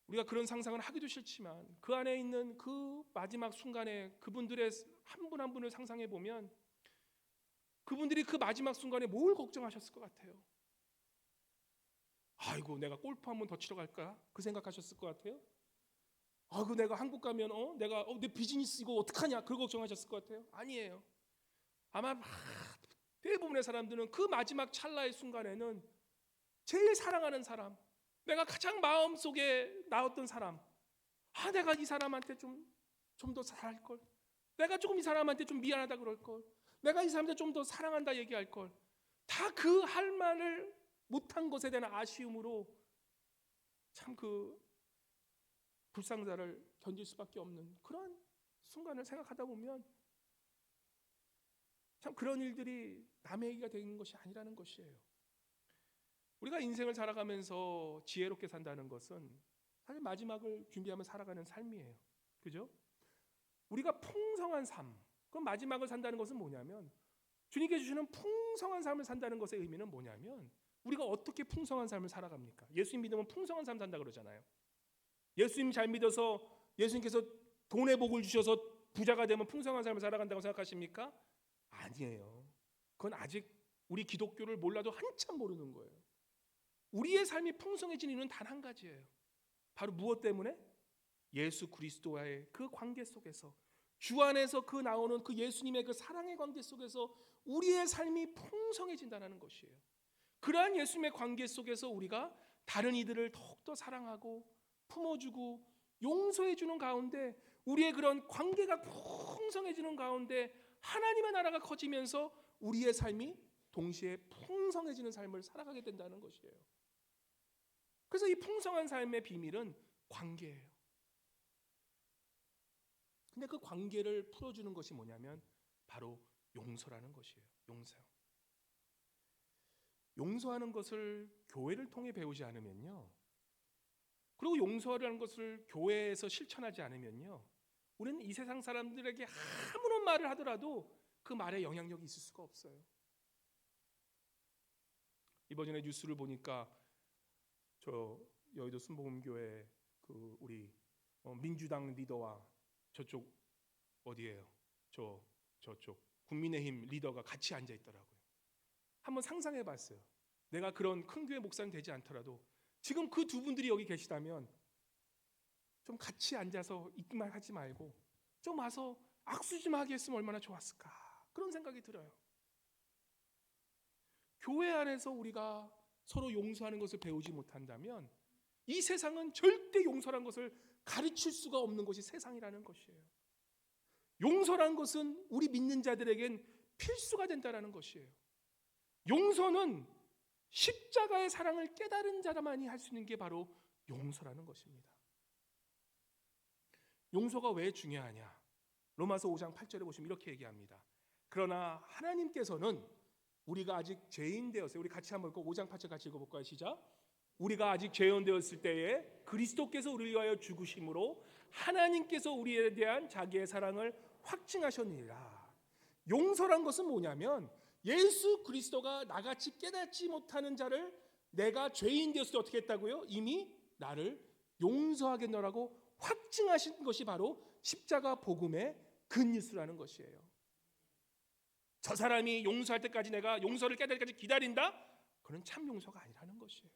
우리가 그런 상상을 하기도 싫지만 그 안에 있는 그 마지막 순간에 그분들의 한 분 한 분을 상상해 보면, 그분들이 그 마지막 순간에 뭘 걱정하셨을 것 같아요? 아이고, 내가 골프 한 번 더 치러 갈까? 그 생각하셨을 것 같아요? 아이고, 내가 한국 가면 내가 내 비즈니스 이거 어떡하냐? 그 걱정하셨을 것 같아요? 아니에요. 아마 대부분의 사람들은 그 마지막 찰나의 순간에는 제일 사랑하는 사람, 내가 가장 마음속에 나왔던 사람, 내가 이 사람한테 좀 더 잘할 걸, 내가 조금 이 사람한테 좀 미안하다 그럴 걸, 내가 이 사람한테 좀 더 사랑한다 얘기할 걸, 다 그 할 말을 못한 것에 대한 아쉬움으로 참 그 불상사를 견딜 수밖에 없는 그런 순간을 생각하다 보면, 참 그런 일들이 남의 얘기가 되는 것이 아니라는 것이에요. 우리가 인생을 살아가면서 지혜롭게 산다는 것은 사실 마지막을 준비하며 살아가는 삶이에요. 그죠? 우리가 풍성한 삶, 그럼 마지막을 산다는 것은 뭐냐면, 주님께 주시는 풍성한 삶을 산다는 것의 의미는 뭐냐면, 우리가 어떻게 풍성한 삶을 살아갑니까? 예수님 믿으면 풍성한 삶 산다 그러잖아요. 예수님 잘 믿어서 예수님께서 돈의 복을 주셔서 부자가 되면 풍성한 삶을 살아간다고 생각하십니까? 아니에요. 그건 아직 우리 기독교를 몰라도 한참 모르는 거예요. 우리의 삶이 풍성해진 이유는 단 한 가지예요. 바로 무엇 때문에? 예수 그리스도와의 그 관계 속에서, 주 안에서 그 나오는 그 예수님의 그 사랑의 관계 속에서 우리의 삶이 풍성해진다는 것이에요. 그러한 예수님의 관계 속에서 우리가 다른 이들을 더욱더 사랑하고 품어주고 용서해주는 가운데, 우리의 그런 관계가 풍성해지는 가운데 하나님의 나라가 커지면서 우리의 삶이 동시에 풍성해지는 삶을 살아가게 된다는 것이에요. 그래서 이 풍성한 삶의 비밀은 관계예요. 근데 그 관계를 풀어주는 것이 뭐냐면 바로 용서라는 것이에요. 용서하는 것을 교회를 통해 배우지 않으면요, 그리고 용서라는 것을 교회에서 실천하지 않으면요, 우리는 이 세상 사람들에게 아무런 말을 하더라도 그 말에 영향력이 있을 수가 없어요. 이번 전에 뉴스를 보니까 저 여의도 순복음교회 그 우리 민주당 리더와 저쪽 어디예요? 저쪽 국민의힘 리더가 같이 앉아 있더라고요. 한번 상상해 봤어요. 내가 그런 큰 교회 목사는 되지 않더라도 지금 그 두 분들이 여기 계시다면 좀 같이 앉아서 있기만 하지 말고 좀 와서 악수 좀 하게 했으면 얼마나 좋았을까, 그런 생각이 들어요. 교회 안에서 우리가 서로 용서하는 것을 배우지 못한다면 이 세상은 절대 용서라는 것을 가르칠 수가 없는 것이 세상이라는 것이에요. 용서라는 것은 우리 믿는 자들에겐 필수가 된다는 것이에요. 용서는 십자가의 사랑을 깨달은 자만이 할 수 있는 게 바로 용서라는 것입니다. 용서가 왜 중요하냐? 로마서 5장 8절에 보시면 이렇게 얘기합니다. 그러나 하나님께서는 우리가 아직 죄인 되었어요. 우리 같이 한번 읽고 5장 8절 같이 읽어볼까요? 시작. 우리가 아직 죄인 되었을 때에 그리스도께서 우리를 위하여 죽으심으로 하나님께서 우리에 대한 자기의 사랑을 확증하셨느니라. 용서란 것은 뭐냐면 예수 그리스도가 나같이 깨닫지 못하는 자를 내가 죄인 되었을 때 어떻게 했다고요? 이미 나를 용서하겠노라고 확증하신 것이 바로 십자가 복음의 굿뉴스라는 것이에요. 저 사람이 용서할 때까지 내가 용서를 깨달을 때까지 기다린다? 그건 참 용서가 아니라는 것이에요.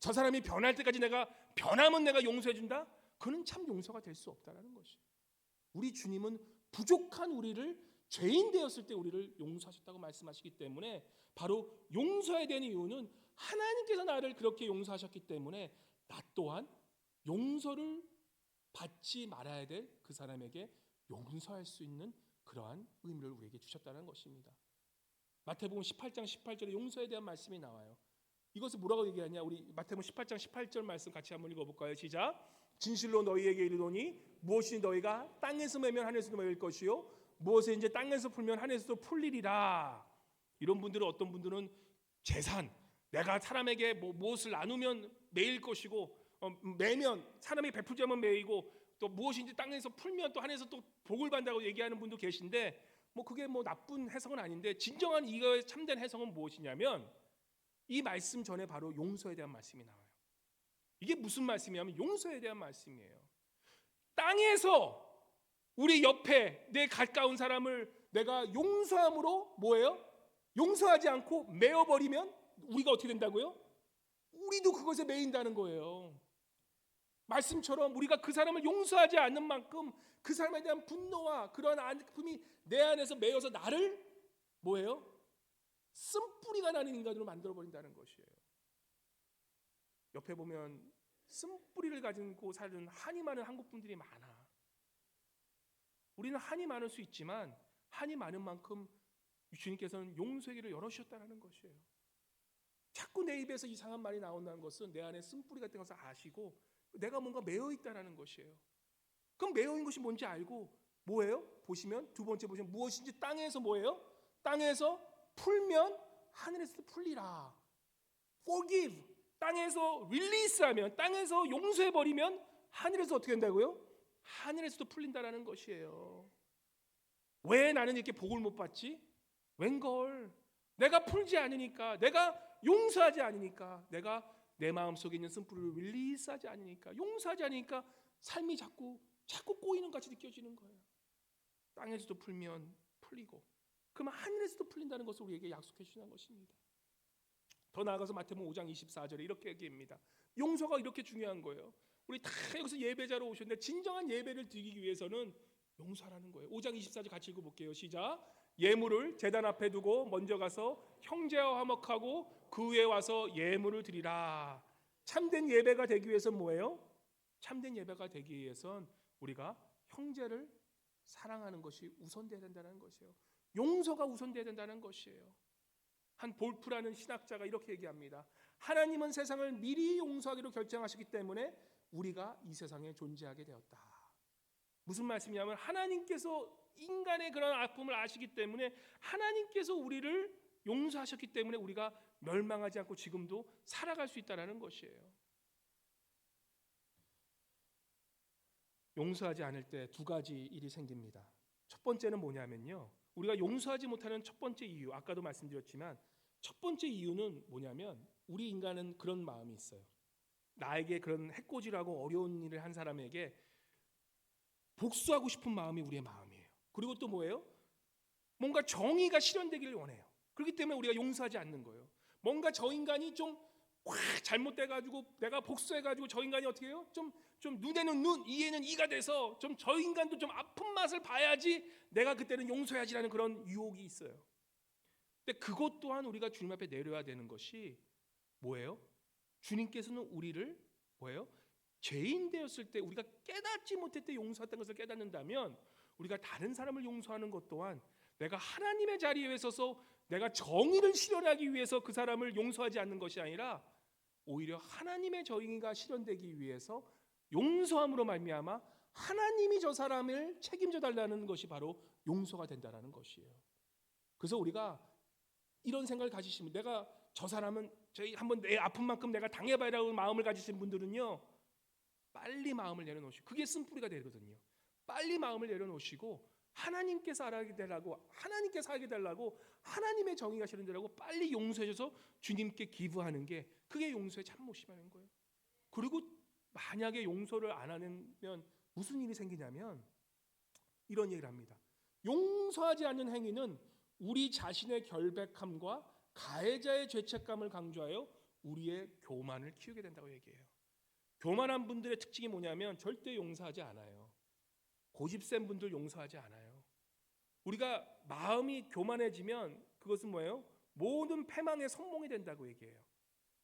저 사람이 변할 때까지 내가 변하면 내가 용서해 준다? 그건 참 용서가 될 수 없다는 것이에요. 우리 주님은 부족한 우리를 죄인 되었을 때 우리를 용서하셨다고 말씀하시기 때문에 바로 용서에 대한 이유는 하나님께서 나를 그렇게 용서하셨기 때문에 나 또한 용서를 받지 말아야 될 그 사람에게 용서할 수 있는 그러한 의미를 우리에게 주셨다는 것입니다. 마태복음 18장 18절에 용서에 대한 말씀이 나와요. 이것을 뭐라고 얘기하냐? 우리 마태복음 18장 18절 말씀 같이 한번 읽어볼까요? 시작. 진실로 너희에게 이르노니 무엇이 너희가 땅에서 매면 하늘에서도 매일 것이요 무엇을 이제 땅에서 풀면 하늘에서도 풀리리라. 이런 분들은 어떤 분들은 재산, 내가 사람에게 무엇을 나누면 매일 것이고 매면 사람이 베풀지 않으면 매이고 또 무엇인지 땅에서 풀면 또 하늘에서 또 복을 받는다고 얘기하는 분도 계신데 그게 나쁜 해석은 아닌데 진정한 이거의 참된 해석은 무엇이냐면 이 말씀 전에 바로 용서에 대한 말씀이 나와요. 이게 무슨 말씀이냐면 용서에 대한 말씀이에요. 땅에서 우리 옆에 내 가까운 사람을 내가 용서함으로 뭐예요? 용서하지 않고 메어버리면 우리가 어떻게 된다고요? 우리도 그것에 매인다는 거예요. 말씀처럼 우리가 그 사람을 용서하지 않는 만큼 그 사람에 대한 분노와 그런 아픔이 내 안에서 매여서 나를 뭐예요? 쓴뿌리가 나는 인간으로 만들어버린다는 것이에요. 옆에 보면 쓴뿌리를 가지고 사는 한이 많은 한국 분들이 많아. 우리는 한이 많을 수 있지만 한이 많은 만큼 주님께서는 용서의 길을 열어주셨다는 것이에요. 자꾸 내 입에서 이상한 말이 나온다는 것은 내 안에 쓴뿌리 같은 것을 아시고 내가 뭔가 매여 있다는 것이에요. 그럼 매여 있는 것이 뭔지 알고 뭐예요? 보시면 두 번째 보시면 무엇인지 땅에서 뭐예요? 땅에서 풀면 하늘에서도 풀리라. Forgive. 땅에서 release하면 땅에서 용서해버리면 하늘에서 어떻게 된다고요? 하늘에서도 풀린다라는 것이에요. 왜 나는 이렇게 복을 못 받지? 웬걸? 내가 풀지 않으니까, 내가 용서하지 않으니까, 내가 내 마음속에 있는 쓴뿌리를 릴리스하지 않으니까, 용서하지 않으니까 삶이 자꾸 꼬이는 같이 느껴지는 거예요. 땅에서도 풀면 풀리고 그러면 하늘에서도 풀린다는 것을 우리에게 약속해 주시는 것입니다. 더 나아가서 마태복음 5장 24절에 이렇게 얘기합니다. 용서가 이렇게 중요한 거예요. 우리 다 여기서 예배자로 오셨는데 진정한 예배를 드리기 위해서는 용서하라는 거예요. 5장 24절 같이 읽어볼게요. 시작. 예물을 제단 앞에 두고 먼저 가서 형제와 화목하고 그 후에 와서 예물을 드리라. 참된 예배가 되기 위해서는 뭐예요? 참된 예배가 되기 위해서는 우리가 형제를 사랑하는 것이 우선돼야 된다는 것이에요. 용서가 우선돼야 된다는 것이에요. 한 볼프라는 신학자가 이렇게 얘기합니다. 하나님은 세상을 미리 용서하기로 결정하셨기 때문에 우리가 이 세상에 존재하게 되었다. 무슨 말씀이냐면 하나님께서 인간의 그런 아픔을 아시기 때문에 하나님께서 우리를 용서하셨기 때문에 우리가 멸망하지 않고 지금도 살아갈 수 있다는 것이에요. 용서하지 않을 때 두 가지 일이 생깁니다. 첫 번째는 뭐냐면요, 우리가 용서하지 못하는 첫 번째 이유, 아까도 말씀드렸지만 첫 번째 이유는 뭐냐면 우리 인간은 그런 마음이 있어요. 나에게 그런 해코지라고 어려운 일을 한 사람에게 복수하고 싶은 마음이 우리의 마음이에요. 그리고 또 뭐예요? 뭔가 정의가 실현되기를 원해요. 그렇기 때문에 우리가 용서하지 않는 거예요. 뭔가 저 인간이 좀 확 잘못돼가지고 내가 복수해가지고 저 인간이 어떻게 해요? 좀 눈에는 눈, 이에는 이가 돼서 좀 저 인간도 좀 아픈 맛을 봐야지 내가 그때는 용서해야지라는 그런 유혹이 있어요. 근데 그것 또한 우리가 주님 앞에 내려야 되는 것이 뭐예요? 주님께서는 우리를 뭐예요? 죄인 되었을 때 우리가 깨닫지 못할 때 용서했던 것을 깨닫는다면 우리가 다른 사람을 용서하는 것 또한 내가 하나님의 자리에 서서 내가 정의를 실현하기 위해서 그 사람을 용서하지 않는 것이 아니라 오히려 하나님의 정의가 실현되기 위해서 용서함으로 말미암아 하나님이 저 사람을 책임져 달라는 것이 바로 용서가 된다는 것이에요. 그래서 우리가 이런 생각을 가지시면 내가 저 사람은 저희 한번 내 아픈 만큼 내가 당해봐야라고 마음을 가지신 분들은요, 빨리 마음을 내려놓으시고 그게 쓴뿌리가 되거든요. 빨리 마음을 내려놓으시고 하나님께서 알게 되라고, 하나님께서 하게 되려고, 하나님의 정의가 실현되라고 빨리 용서해줘서 주님께 기부하는 게 그게 용서의 참모심하는 거예요. 그리고 만약에 용서를 안 하면 무슨 일이 생기냐면 이런 얘기를 합니다. 용서하지 않는 행위는 우리 자신의 결백함과 가해자의 죄책감을 강조하여 우리의 교만을 키우게 된다고 얘기해요. 교만한 분들의 특징이 뭐냐면 절대 용서하지 않아요. 고집센 분들 용서하지 않아요. 우리가 마음이 교만해지면 그것은 뭐예요? 모든 패망의 선봉이 된다고 얘기해요.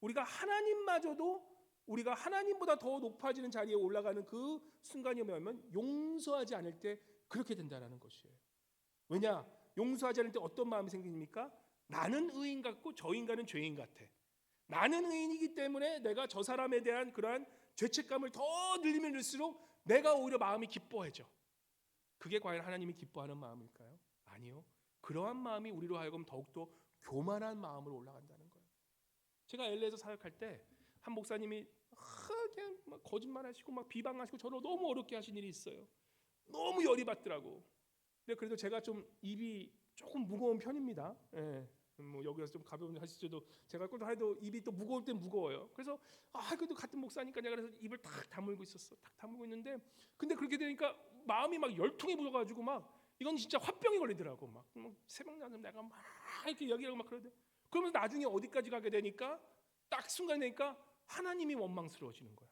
우리가 하나님마저도 우리가 하나님보다 더 높아지는 자리에 올라가는 그 순간이 뭐냐면 용서하지 않을 때 그렇게 된다는 것이에요. 왜냐? 용서하지 않을 때 어떤 마음이 생깁니까? 나는 의인 같고 저 인간은 죄인 같아. 나는 의인이기 때문에 내가 저 사람에 대한 그러한 죄책감을 더 늘리면 늘수록 내가 오히려 마음이 기뻐해져. 그게 과연 하나님이 기뻐하는 마음일까요? 아니요. 그러한 마음이 우리로 하여금 더욱더 교만한 마음으로 올라간다는 거예요. 제가 LA에서 사역할 때 한 목사님이 그냥 막 거짓말하시고 막 비방하시고 저를 너무 어렵게 하신 일이 있어요. 너무 열이 받더라고. 근데 그래도 제가 좀 입이 조금 무거운 편입니다. 예. 뭐 여기서 좀 가벼운 하시죠. 제가 꼭 해도 입이 또 무거울 땐 무거워요. 그래서 그래도 같은 목사니까 내가 그래서 입을 탁 다물고 있었어. 탁 다물고 있는데 근데 그렇게 되니까 마음이 막 열통이 불어가지고 막 이건 진짜 화병이 걸리더라고. 막 새벽 나면 내가 막 이렇게 얘기하고 막 그러대. 그러면서 나중에 어디까지 가게 되니까 딱 순간 되니까 하나님이 원망스러워지는 거야.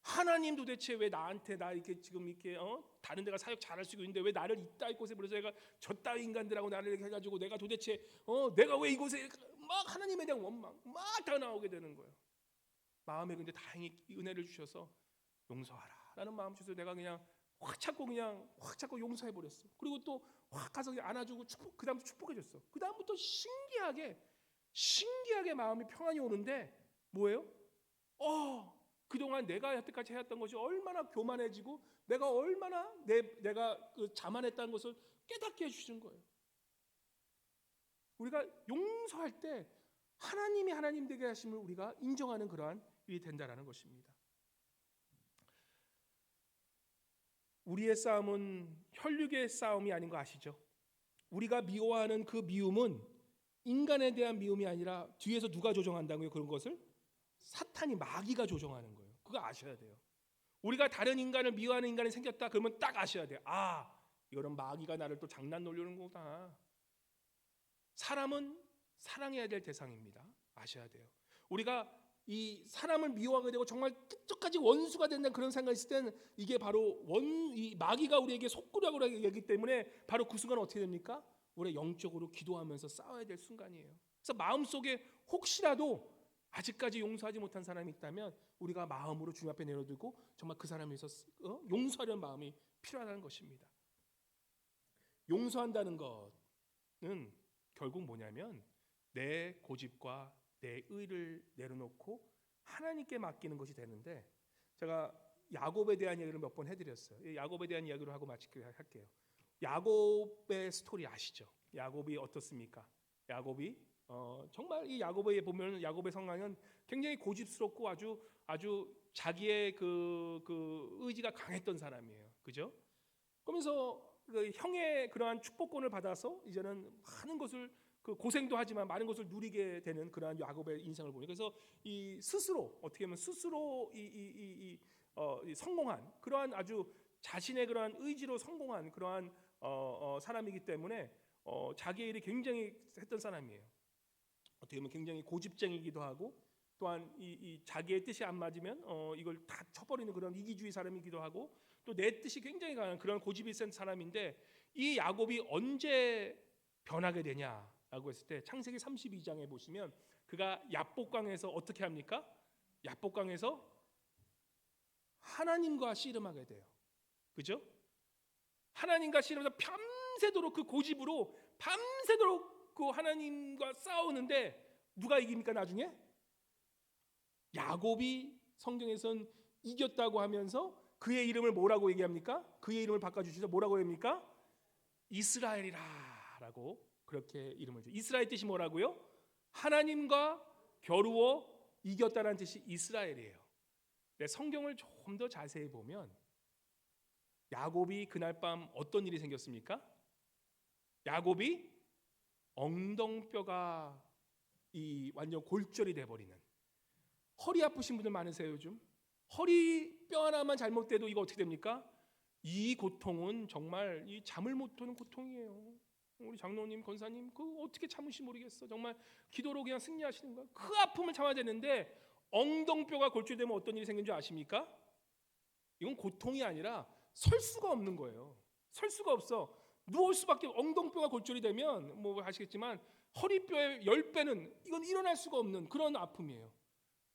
하나님 도대체 왜 나한테 나 이렇게 지금 이렇게 다른 데가 사역 잘할 수 있는데 왜 나를 이따위 곳에 보내서 내가 저 따위 인간들하고 나를 이렇게 해가지고 내가 도대체 내가 왜 이곳에 막 하나님에 대한 원망 막 다 나오게 되는 거예요. 마음에 근데 다행히 은혜를 주셔서 용서하라라는 마음 주셔서 내가 그냥 확 찾고 용서해 버렸어. 그리고 또 확 가서 안아주고 그다음부터 축복해줬어. 그다음부터 신기하게 마음이 평안이 오는데 뭐예요? 그동안 내가 여태까지 해왔던 것이 얼마나 교만해지고 내가 얼마나 내가 자만했다는 것을 깨닫게 해주시는 거예요. 우리가 용서할 때 하나님이 하나님 되게 하심을 우리가 인정하는 그러한 일이 된다라는 것입니다. 우리의 싸움은 혈육의 싸움이 아닌 거 아시죠? 우리가 미워하는 그 미움은 인간에 대한 미움이 아니라 뒤에서 누가 조정한다고요? 그런 것을 사탄이 마귀가 조정하는 거예요. 그거 아셔야 돼요. 우리가 다른 인간을 미워하는 인간이 생겼다 그러면 딱 아셔야 돼요. 이거는 마귀가 나를 또 장난 놀려는 거구나. 사람은 사랑해야 될 대상입니다. 아셔야 돼요. 우리가 이 사람을 미워하게 되고 정말 끝까지 원수가 된다는 그런 생각이 있을 때는 이게 바로 이 마귀가 우리에게 속구라고 얘기하기 때문에 바로 그 순간 어떻게 됩니까? 우리 영적으로 기도하면서 싸워야 될 순간이에요. 그래서 마음속에 혹시라도 아직까지 용서하지 못한 사람이 있다면 우리가 마음으로 주님 앞에 내려두고 정말 그 사람에 대해서 용서하려는 마음이 필요하다는 것입니다. 용서한다는 것은 결국 뭐냐면 내 고집과 내 의를 내려놓고 하나님께 맡기는 것이 되는데, 제가 야곱에 대한 이야기를 몇 번 해드렸어요. 야곱에 대한 이야기를 하고 마치게 할게요. 야곱의 스토리 아시죠? 야곱이 어떻습니까? 야곱이 정말 이 야곱에 보면 야곱의 성향은 굉장히 고집스럽고 아주 자기의 그 의지가 강했던 사람이에요. 그죠? 그러면서 그 형의 그러한 축복권을 받아서 이제는 많은 것을 그 고생도 하지만 많은 것을 누리게 되는 그러한 야곱의 인생을 보니, 그래서 이 스스로 어떻게 보면 스스로 성공한 그러한 아주 자신의 그러한 의지로 성공한 그러한 사람이기 때문에 자기의 일이 굉장히 했던 사람이에요. 어떻게 보면 굉장히 고집쟁이기도 하고, 또한 이 자기의 뜻이 안 맞으면 이걸 다 쳐버리는 그런 이기주의 사람이기도 하고, 또 내 뜻이 굉장히 강한 그런 고집이 센 사람인데, 이 야곱이 언제 변하게 되냐라고 했을 때 창세기 32장에 보시면 그가 야복강에서 어떻게 합니까? 야복강에서 하나님과 씨름하게 돼요. 그죠? 하나님과 씨름해서 밤새도록 그 고집으로 밤새도록 그 하나님과 싸우는데 누가 이깁니까? 나중에 야곱이 성경에선 이겼다고 하면서 그의 이름을 뭐라고 얘기합니까? 그의 이름을 바꿔주시죠. 뭐라고 합니까? 이스라엘이라라고 그렇게 이름을 줘. 이스라엘 뜻이 뭐라고요? 하나님과 겨루어 이겼다는 뜻이 이스라엘이에요. 네, 성경을 좀 더 자세히 보면 야곱이 그날 밤 어떤 일이 생겼습니까? 야곱이 엉덩뼈가 완전 골절이 돼버리는, 허리 아프신 분들 많으세요 요즘? 허리 뼈 하나만 잘못돼도 이거 어떻게 됩니까? 이 고통은 정말 이 잠을 못 오는 고통이에요. 우리 장로님, 권사님 그 어떻게 참으시 모르겠어. 정말 기도로 그냥 승리하시는 거야. 그 아픔을 참아야 되는데 엉덩뼈가 골절되면 어떤 일이 생긴 줄 아십니까? 이건 고통이 아니라 설 수가 없는 거예요. 설 수가 없어. 누울 수밖에. 엉덩뼈가 골절이 되면 뭐 아시겠지만 허리뼈의 10배는 이건 일어날 수가 없는 그런 아픔이에요.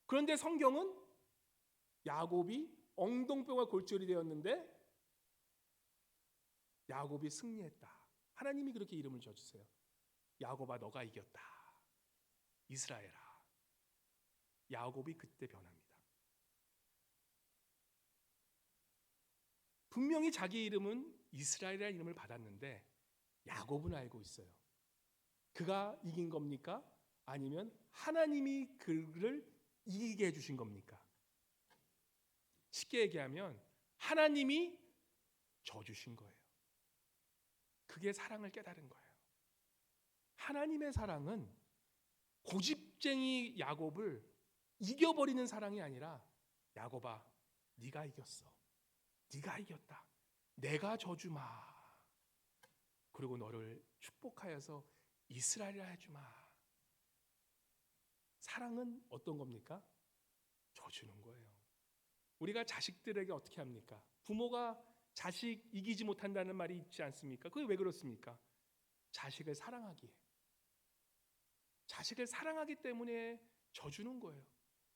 그런데 성경은 야곱이 엉덩뼈가 골절이 되었는데 야곱이 승리했다. 하나님이 그렇게 이름을 지어주세요. 야곱아 너가 이겼다. 이스라엘아. 야곱이 그때 변합니다. 분명히 자기 이름은 이스라엘이라는 이름을 받았는데 야곱은 알고 있어요. 그가 이긴 겁니까? 아니면 하나님이 그를 이기게 해주신 겁니까? 쉽게 얘기하면 하나님이 져주신 거예요. 그게 사랑을 깨달은 거예요. 하나님의 사랑은 고집쟁이 야곱을 이겨버리는 사랑이 아니라, 야곱아 네가 이겼어. 네가 이겼다. 내가 져주마. 그리고 너를 축복하여서 이스라엘이라 해주마. 사랑은 어떤 겁니까? 져주는 거예요. 우리가 자식들에게 어떻게 합니까? 부모가 자식 이기지 못한다는 말이 있지 않습니까? 그게 왜 그렇습니까? 자식을 사랑하기에. 자식을 사랑하기 때문에 져주는 거예요.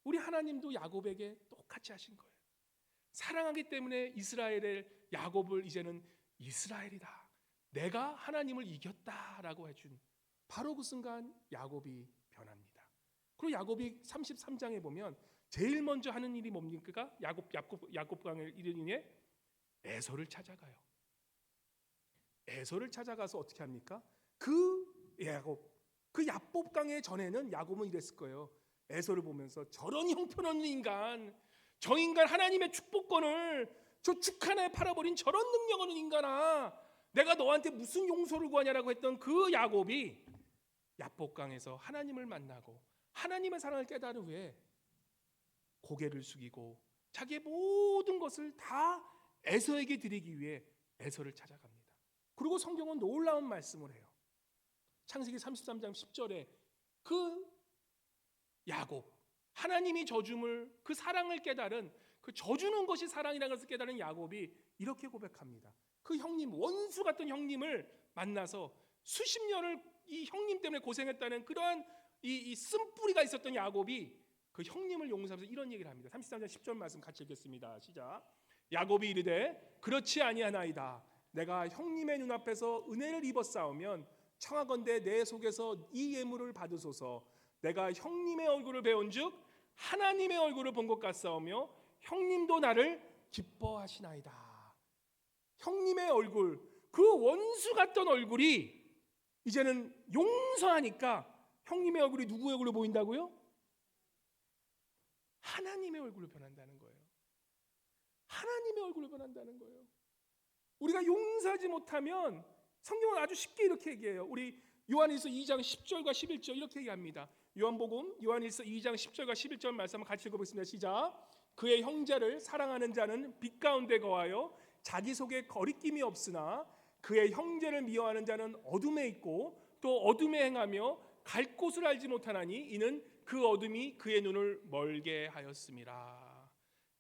우리 하나님도 야곱에게 똑같이 하신 거예요. 사랑하기 때문에 이스라엘의 야곱을 이제는 이스라엘이다. 내가 하나님을 이겼다라고 해준 바로 그 순간 야곱이 변합니다. 그리고 야곱이 33장에 보면 제일 먼저 하는 일이 뭡니까? 야곱강을 이르니에 에서를 찾아가요. 에서를 찾아가서 어떻게 합니까? 그 야곱강의 전에는 야곱은 이랬을 거예요. 에서를 보면서 저런 형편없는 인간, 저 인간 하나님의 축복권을 저 죽 하나에 팔아버린 저런 능력 없는 인간아, 내가 너한테 무슨 용서를 구하냐라고 했던 그 야곱이 야복강에서 하나님을 만나고 하나님의 사랑을 깨달은 후에 고개를 숙이고 자기의 모든 것을 다 에서에게 드리기 위해 에서를 찾아갑니다. 그리고 성경은 놀라운 말씀을 해요. 창세기 33장 10절에 그 야곱, 하나님이 져줌을, 그 사랑을 깨달은, 그 져주는 것이 사랑이라는 것을 깨달은 야곱이 이렇게 고백합니다. 그 형님, 원수 같은 형님을 만나서 수십 년을 이 형님 때문에 고생했다는 그러한 이 쓴뿌리가 있었던 야곱이 그 형님을 용서하면서 이런 얘기를 합니다. 33장 10절 말씀 같이 읽겠습니다. 시작. 야곱이 이르되 그렇지 아니하나이다. 내가 형님의 눈앞에서 은혜를 입었사오면 청하건대 내 속에서 이 예물을 받으소서. 내가 형님의 얼굴을 배운즉 하나님의 얼굴을 본 것 같사오며 형님도 나를 기뻐하시나이다. 형님의 얼굴, 그 원수 같던 얼굴이 이제는 용서하니까 형님의 얼굴이 누구의 얼굴로 보인다고요? 하나님의 얼굴로 변한다는 거예요. 하나님의 얼굴로 변한다는 거예요. 우리가 용서하지 못하면 성경은 아주 쉽게 이렇게 얘기해요. 우리 요한일서 2장 10절과 11절 이렇게 얘기합니다. 요한복음 요한일서 2장 10절과 11절 말씀 한번 같이 읽어보겠습니다. 시작. 그의 형제를 사랑하는 자는 빛 가운데 거하여 자기 속에 거리낌이 없으나 그의 형제를 미워하는 자는 어둠에 있고 또 어둠에 행하며 갈 곳을 알지 못하나니 이는 그 어둠이 그의 눈을 멀게 하였음이라.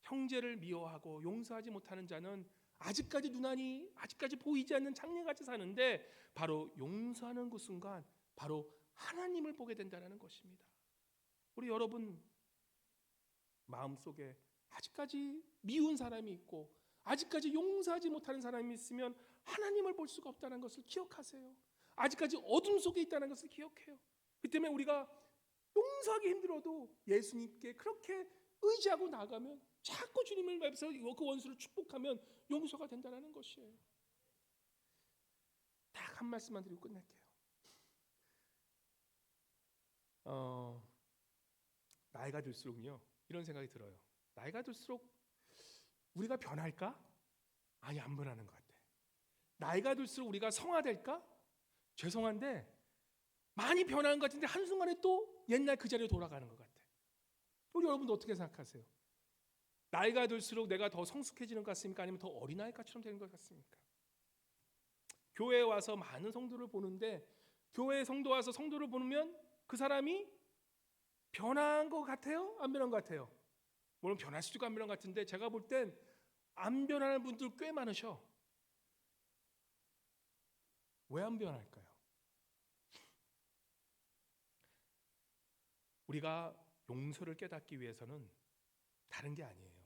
형제를 미워하고 용서하지 못하는 자는 아직까지 눈안이 아직까지 보이지 않는 장래같이 사는데 바로 용서하는 그 순간 바로 하나님을 보게 된다는 것입니다. 우리 여러분 마음속에 아직까지 미운 사람이 있고 아직까지 용서하지 못하는 사람이 있으면 하나님을 볼 수가 없다는 것을 기억하세요. 아직까지 어둠 속에 있다는 것을 기억해요. 그 때문에 우리가 용서하기 힘들어도 예수님께 그렇게 의지하고 나가면 자꾸 주님을 뵙서 그 원수를 축복하면 용서가 된다는 것이에요. 딱 한 말씀만 드리고 끝낼게요. 나이가 들수록요 이런 생각이 들어요. 나이가 들수록 우리가 변할까? 아니, 안 변하는 것 같아. 나이가 들수록 우리가 성화될까? 죄송한데 많이 변하는 것 같은데 한순간에 또 옛날 그 자리로 돌아가는 것 같아. 우리 여러분도 어떻게 생각하세요? 나이가 들수록 내가 더 성숙해지는 것 같습니까? 아니면 더 어린아이처럼 되는 것 같습니까? 교회에 와서 많은 성도를 보는데 교회에 성도 와서 성도를 보면 그 사람이 변한 것 같아요? 안 변한 것 같아요? 물론 변할 수도 있고 안 변한 것 같은데 제가 볼 땐 안 변하는 분들 꽤 많으셔. 왜 안 변할까요? 우리가 용서를 깨닫기 위해서는 다른 게 아니에요.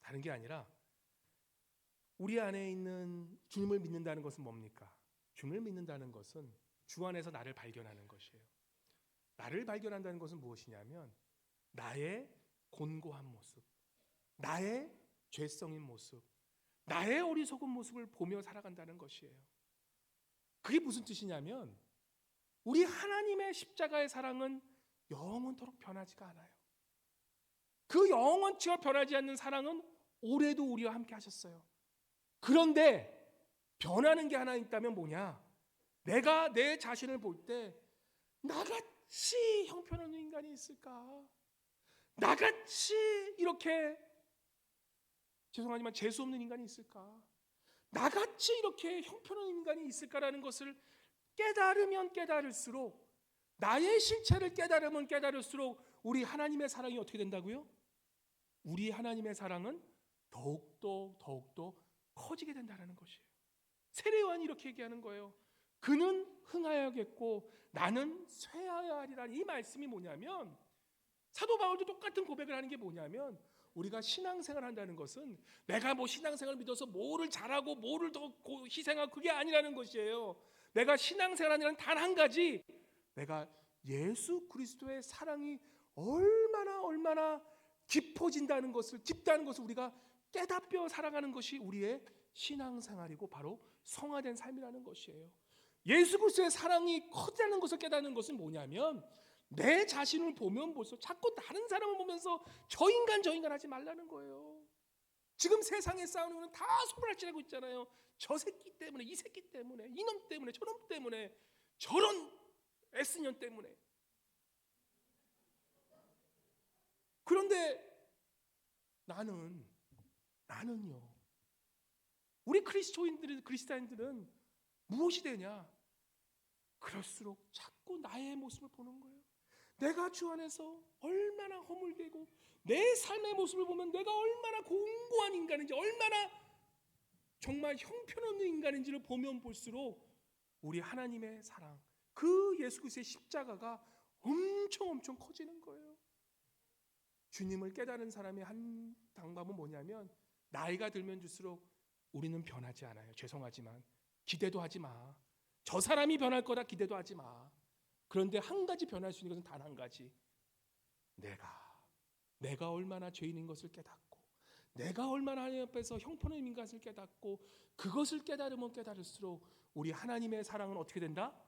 다른 게 아니라 우리 안에 있는 주님을 믿는다는 것은 뭡니까? 주님을 믿는다는 것은 주 안에서 나를 발견하는 것이에요. 나를 발견한다는 것은 무엇이냐면 나의 곤고한 모습, 나의 죄성인 모습, 나의 어리석은 모습을 보며 살아간다는 것이에요. 그게 무슨 뜻이냐면 우리 하나님의 십자가의 사랑은 영원토록 변하지가 않아요. 그 영원치와 변하지 않는 사랑은 올해도 우리와 함께 하셨어요. 그런데 변하는 게 하나 있다면 뭐냐? 내가 내 자신을 볼 때 나같이 형편없는 인간이 있을까? 나같이 이렇게 죄송하지만 재수 없는 인간이 있을까? 나같이 이렇게 형편없는 인간이 있을까라는 것을 깨달으면 깨달을수록 나의 실체를 깨달으면 깨달을수록 우리 하나님의 사랑이 어떻게 된다고요? 우리 하나님의 사랑은 더욱더 커지게 된다는 것이에요. 세례 요한이 이렇게 얘기하는 거예요. 그는 흥하여야겠고 나는 쇠하여야 하리라는 이 말씀이 뭐냐면 사도 바울도 똑같은 고백을 하는 게 뭐냐면 우리가 신앙생활을 한다는 것은 내가 뭐 신앙생활을 믿어서 뭐를 잘하고 뭐를 더 희생하고 그게 아니라는 것이에요. 내가 신앙생활하는 단 한 가지, 내가 예수 그리스도의 사랑이 얼마나 깊다는 것을 우리가 깨닫며 살아가는 것이 우리의 신앙생활이고 바로 성화된 삶이라는 것이에요. 예수 그리스도의 사랑이 커지는 것을 깨닫는 것은 뭐냐면 내 자신을 보면 볼수록 자꾸 다른 사람을 보면서 저 인간 하지 말라는 거예요. 지금 세상에 싸우는 거는 다 소문을치고 있잖아요. 저 새끼 때문에, 이 새끼 때문에, 이놈 때문에, 저놈 때문에, 저런 S년 때문에. 그런데 나는요. 우리 그리스도인들은 무엇이 되냐? 그럴수록 자꾸 나의 모습을 보는 거예요. 내가 주 안에서 얼마나 허물되고 내 삶의 모습을 보면 내가 얼마나 공고한 인간인지 얼마나 정말 형편없는 인간인지를 보면 볼수록 우리 하나님의 사랑 그 예수 그리스도의 십자가가 엄청 커지는 거예요. 주님을 깨달은 사람의 한 방법은 뭐냐면 나이가 들면 들수록 우리는 변하지 않아요. 죄송하지만 기대도 하지 마. 저 사람이 변할 거다 기대도 하지 마. 그런데 한 가지 변할 수 있는 것은 단 한 가지. 내가 얼마나 죄인인 것을 깨닫고, 내가 얼마나 하나님 앞에서 형편없는 것을 깨닫고, 그것을 깨달으면 깨달을수록 우리 하나님의 사랑은 어떻게 된다?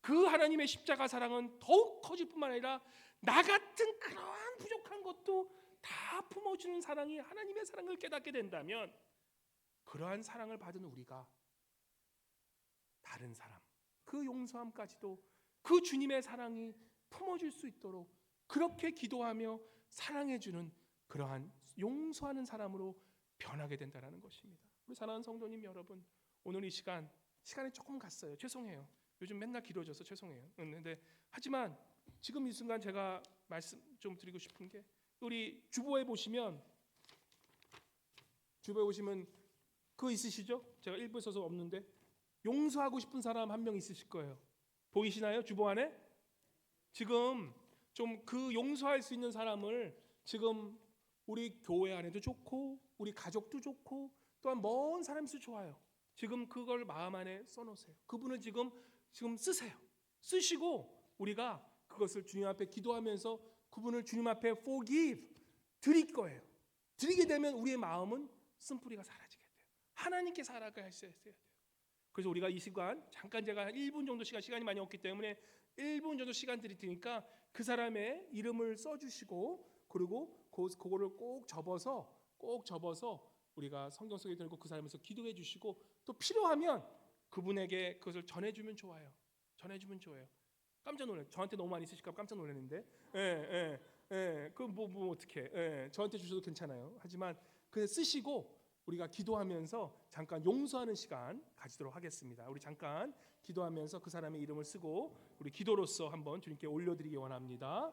그 하나님의 십자가 사랑은 더욱 커질 뿐만 아니라 나 같은 그러한 부족한 것도 다 품어주는 사랑이 하나님의 사랑을 깨닫게 된다면, 그러한 사랑을 받은 우리가 다른 사람, 그 용서함까지도 그 주님의 사랑이 품어줄 수 있도록 그렇게 기도하며 사랑해주는 그러한 용서하는 사람으로 변하게 된다는 것입니다. 우리 사랑하는 성도님 여러분, 오늘 이 시간이 조금 갔어요. 죄송해요. 요즘 맨날 길어져서 죄송해요. 근데 하지만 지금 이 순간 제가 말씀 좀 드리고 싶은 게, 우리 주보에 보시면 그거 있으시죠? 제가 일부에 써서 없는데 용서하고 싶은 사람 한 명 있으실 거예요. 보이시나요? 주보 안에? 지금 좀 그 용서할 수 있는 사람을 지금 우리 교회 안에도 좋고 우리 가족도 좋고 또한 먼 사람도 좋아요. 지금 그걸 마음 안에 써놓으세요. 그분을 지금 쓰세요. 쓰시고 우리가 그것을 주님 앞에 기도하면서 그분을 주님 앞에 forgive 드릴 거예요. 드리게 되면 우리의 마음은 쓴뿌리가 사라지게 돼요. 하나님께 살아가야 했어야 돼요. 그래서 우리가 이 시간 잠깐 제가 1분 정도 시간이 많이 없기 때문에 1분 정도 시간 드릴 테니까 그 사람의 이름을 써주시고, 그리고 그거를 꼭 접어서 우리가 성경 속에 들고 그 사람에서 기도해 주시고, 또 필요하면 그분에게 그것을 전해주면 좋아요. 깜짝 놀라요. 저한테 너무 많이 쓰실까 깜짝 놀랐는데, 뭐 어떻게? 저한테 주셔도 괜찮아요. 하지만 그 쓰시고 우리가 기도하면서 잠깐 용서하는 시간 가지도록 하겠습니다. 우리 잠깐 기도하면서 그 사람의 이름을 쓰고 우리 기도로서 한번 주님께 올려드리기 원합니다.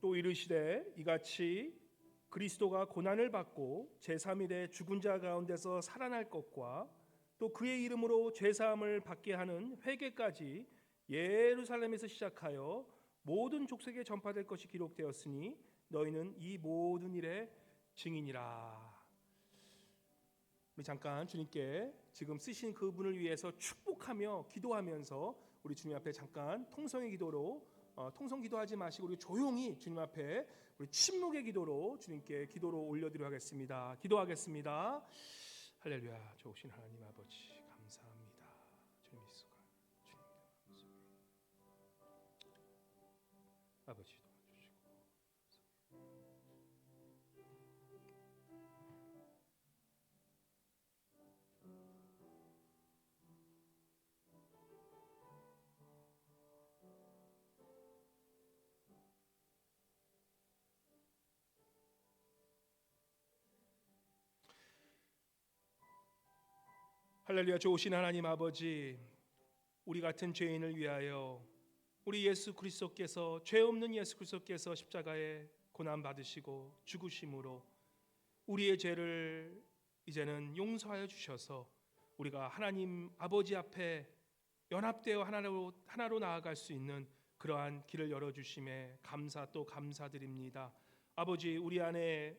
또 이르시되 이같이 그리스도가 고난을 받고 제3일에 죽은 자 가운데서 살아날 것과 또 그의 이름으로 죄사함을 받게 하는 회개까지 예루살렘에서 시작하여 모든 족속에 전파될 것이 기록되었으니 너희는 이 모든 일의 증인이라. 우리 잠깐 주님께 지금 쓰신 그분을 위해서 축복하며 기도하면서 우리 주님 앞에 잠깐 통성의 기도로 통성 기도하지 마시고 우리 조용히 주님 앞에 우리 침묵의 기도로 주님께 기도로 올려드리려 하겠습니다. 기도하겠습니다. 할렐루야. 좋으신 하나님 아버지 감사합니다. 주님 이수가 주님 아버지 도와주시고 할렐루야. 좋으신 하나님 아버지, 우리 같은 죄인을 위하여 우리 예수 그리스도께서, 죄 없는 예수 그리스도께서 십자가에 고난 받으시고 죽으심으로 우리의 죄를 이제는 용서하여 주셔서 우리가 하나님 아버지 앞에 연합되어 하나로 나아갈 수 있는 그러한 길을 열어주심에 또 감사드립니다. 아버지, 우리 안에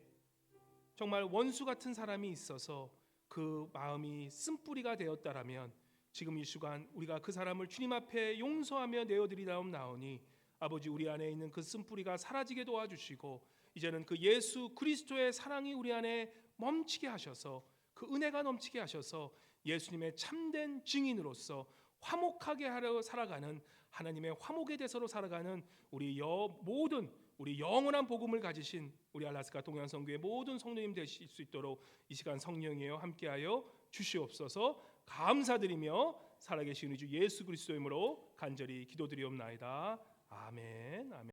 정말 원수 같은 사람이 있어서 그 마음이 쓴뿌리가 되었다라면 지금 이 시간 우리가 그 사람을 주님 앞에 용서하며 내어드리다옵나오니 아버지, 우리 안에 있는 그 쓴뿌리가 사라지게 도와주시고 이제는 그 예수 그리스도의 사랑이 우리 안에 멈추게 하셔서 그 은혜가 넘치게 하셔서 예수님의 참된 증인으로서 화목하게 하려 살아가는 하나님의 화목의 대서로 살아가는 모든 우리 영원한 복음을 가지신 우리 알라스카 동양성교회 모든 성도님 되실 수 있도록 이 시간 성령이여 함께하여 주시옵소서. 감사드리며 살아계신 우리 주 예수 그리스도의 이름으로 간절히 기도드리옵나이다. 아멘. 아멘.